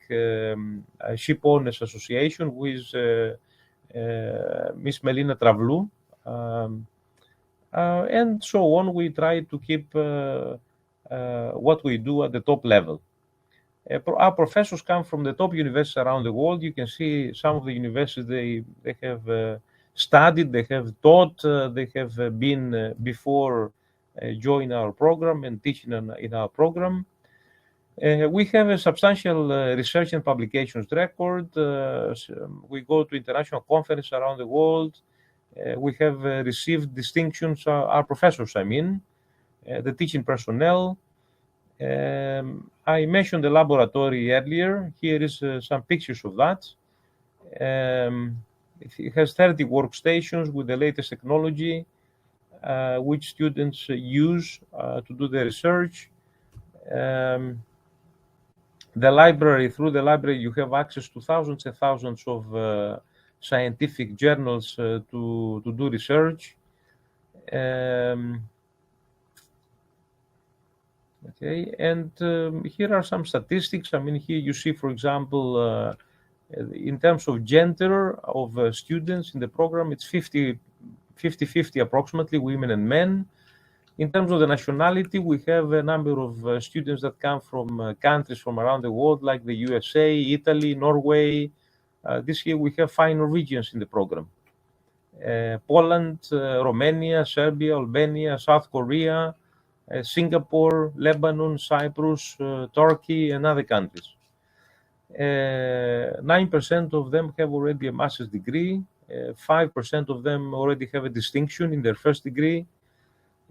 Ship Owners Association, who is Miss Melina Travlou. And so on. We try to keep what we do at the top level. Our professors come from the top universities around the world. You can see some of the universities they have studied, they have taught, they have been before joining our program and teaching in our program. We have a substantial research and publications record. We go to international conferences around the world. We have received distinctions, our professors, the teaching personnel. I mentioned the laboratory earlier. Here is some pictures of that. It has 30 workstations with the latest technology, which students use to do the research. The library, through the library, you have access to thousands and thousands of scientific journals to do research. Okay, and here are some statistics. Here you see, for example, in terms of gender of students in the program, it's 50-50 approximately, women and men. In terms of the nationality, we have a number of students that come from countries from around the world, like the USA, Italy, Norway. This year we have 5 Norwegians in the program. Poland, Romania, Serbia, Albania, South Korea, Singapore, Lebanon, Cyprus, Turkey, and other countries. 9% of them have already a master's degree. 5% of them already have a distinction in their first degree.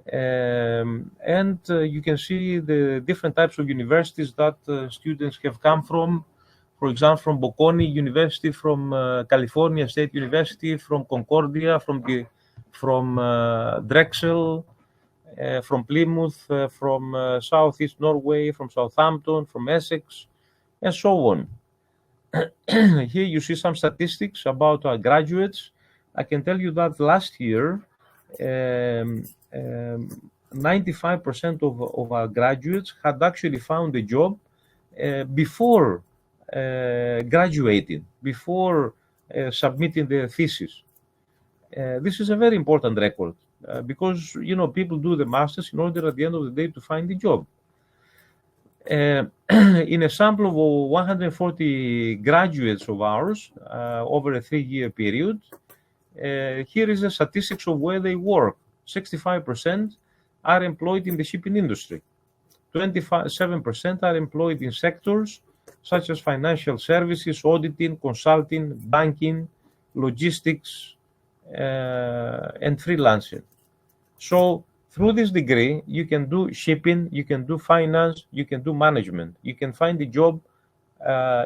And you can see the different types of universities that students have come from. For example, from Bocconi University, from California State University, from Concordia, from Drexel, from Plymouth, from Southeast Norway, from Southampton, from Essex, and so on. Here you see some statistics about our graduates. I can tell you that last year, 95% of our graduates had actually found a job before graduating, before submitting their thesis. This is a very important record because, you know, people do the masters in order at the end of the day to find a job. In a sample of 140 graduates of ours over a 3-year period, here is the statistics of where they work. 65% are employed in the shipping industry. 27% are employed in sectors such as financial services, auditing, consulting, banking, logistics, and freelancing. So through this degree, you can do shipping, you can do finance, you can do management. You can find a job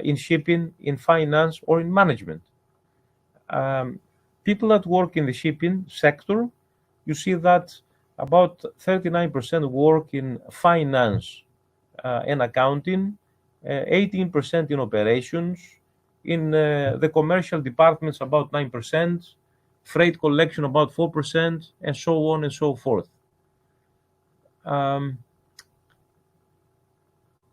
in shipping, in finance, or in management. People that work in the shipping sector, you see that about 39% work in finance and accounting, 18% in operations, in the commercial departments about 9%, freight collection about 4%, and so on and so forth.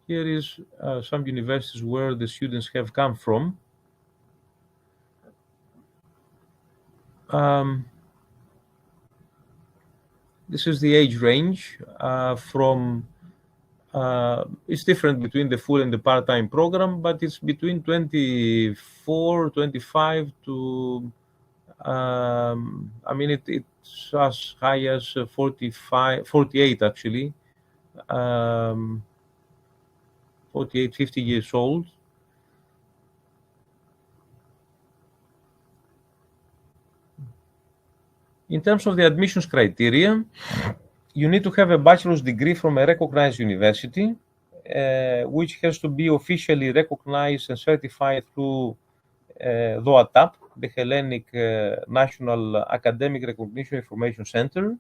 Here is some universities where the students have come from. This is the age range from, it's different between the full and the part-time program, but it's between 24, 25 to, I mean, it's as high as 45, 48 actually, 48, 50 years old. In terms of the admissions criteria, you need to have a bachelor's degree from a recognized university, which has to be officially recognized and certified through DOATAP, the Hellenic National Academic Recognition Information Center.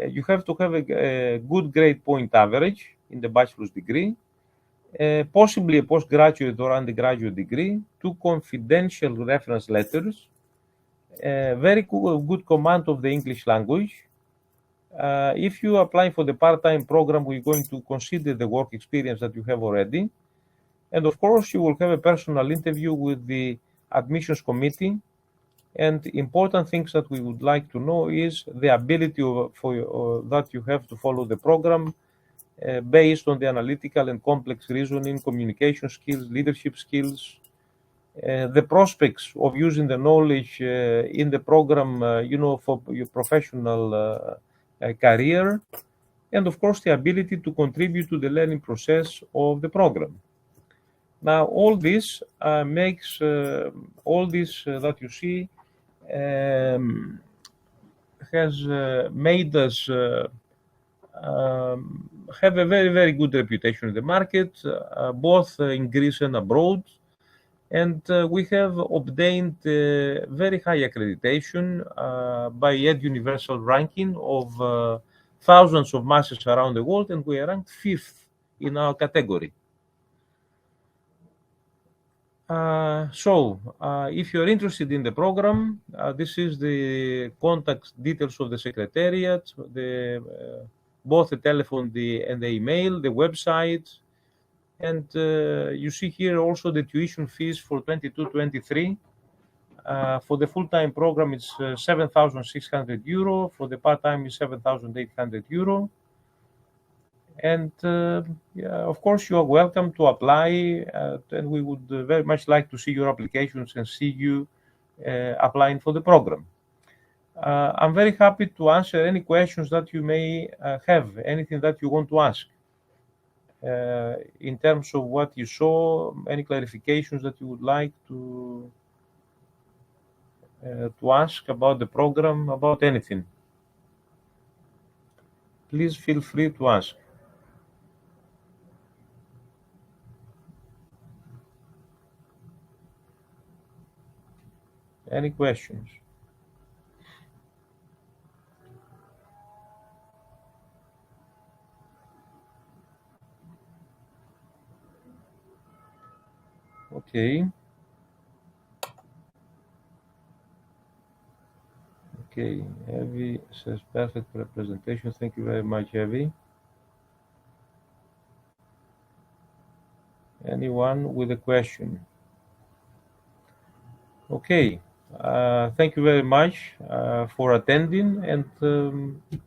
You have to have a good grade point average in the bachelor's degree, possibly a postgraduate or undergraduate degree, 2 confidential reference letters, very good command of the English language. If you apply for the part-time program, we're going to consider the work experience that you have already. And of course, you will have a personal interview with the admissions committee. And important things that we would like to know is the ability that you have to follow the program based on the analytical and complex reasoning, communication skills, leadership skills, the prospects of using the knowledge in the program, you know, for your professional career, and of course the ability to contribute to the learning process of the program. Now, all this makes all this that you see has made us have a very, very good reputation in the market, both in Greece and abroad. And we have obtained very high accreditation by ED Universal ranking of thousands of masters around the world, and we are ranked 5th in our category. So, if you're interested in the program, this is the contact details of the Secretariat, both the telephone and the email, the website. And you see here also the tuition fees for 22-23. For the full-time program, it's 7,600 euro. For the part-time, it's 7,800 euro. And yeah, of course, you are welcome to apply. And we would very much like to see your applications and see you applying for the program. I'm very happy to answer any questions that you may have, anything that you want to ask. In terms of what you saw, any clarifications that you would like to ask about the program, about anything, please feel free to ask. Any questions? Okay. Okay, Evie says perfect representation. Thank you very much, Evie. Anyone with a question? Okay, thank you very much for attending, and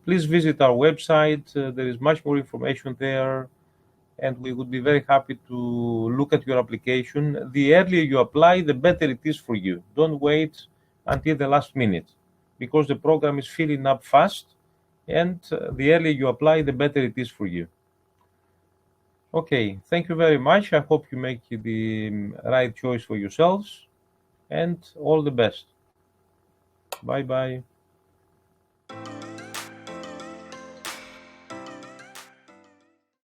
please visit our website. There is much more information there, and we would be very happy to look at your application. The earlier you apply, the better it is for you. Don't wait until the last minute, because the program is filling up fast, and the earlier you apply, the better it is for you. Okay, thank you very much. I hope you make the right choice for yourselves, and all the best. Bye-bye.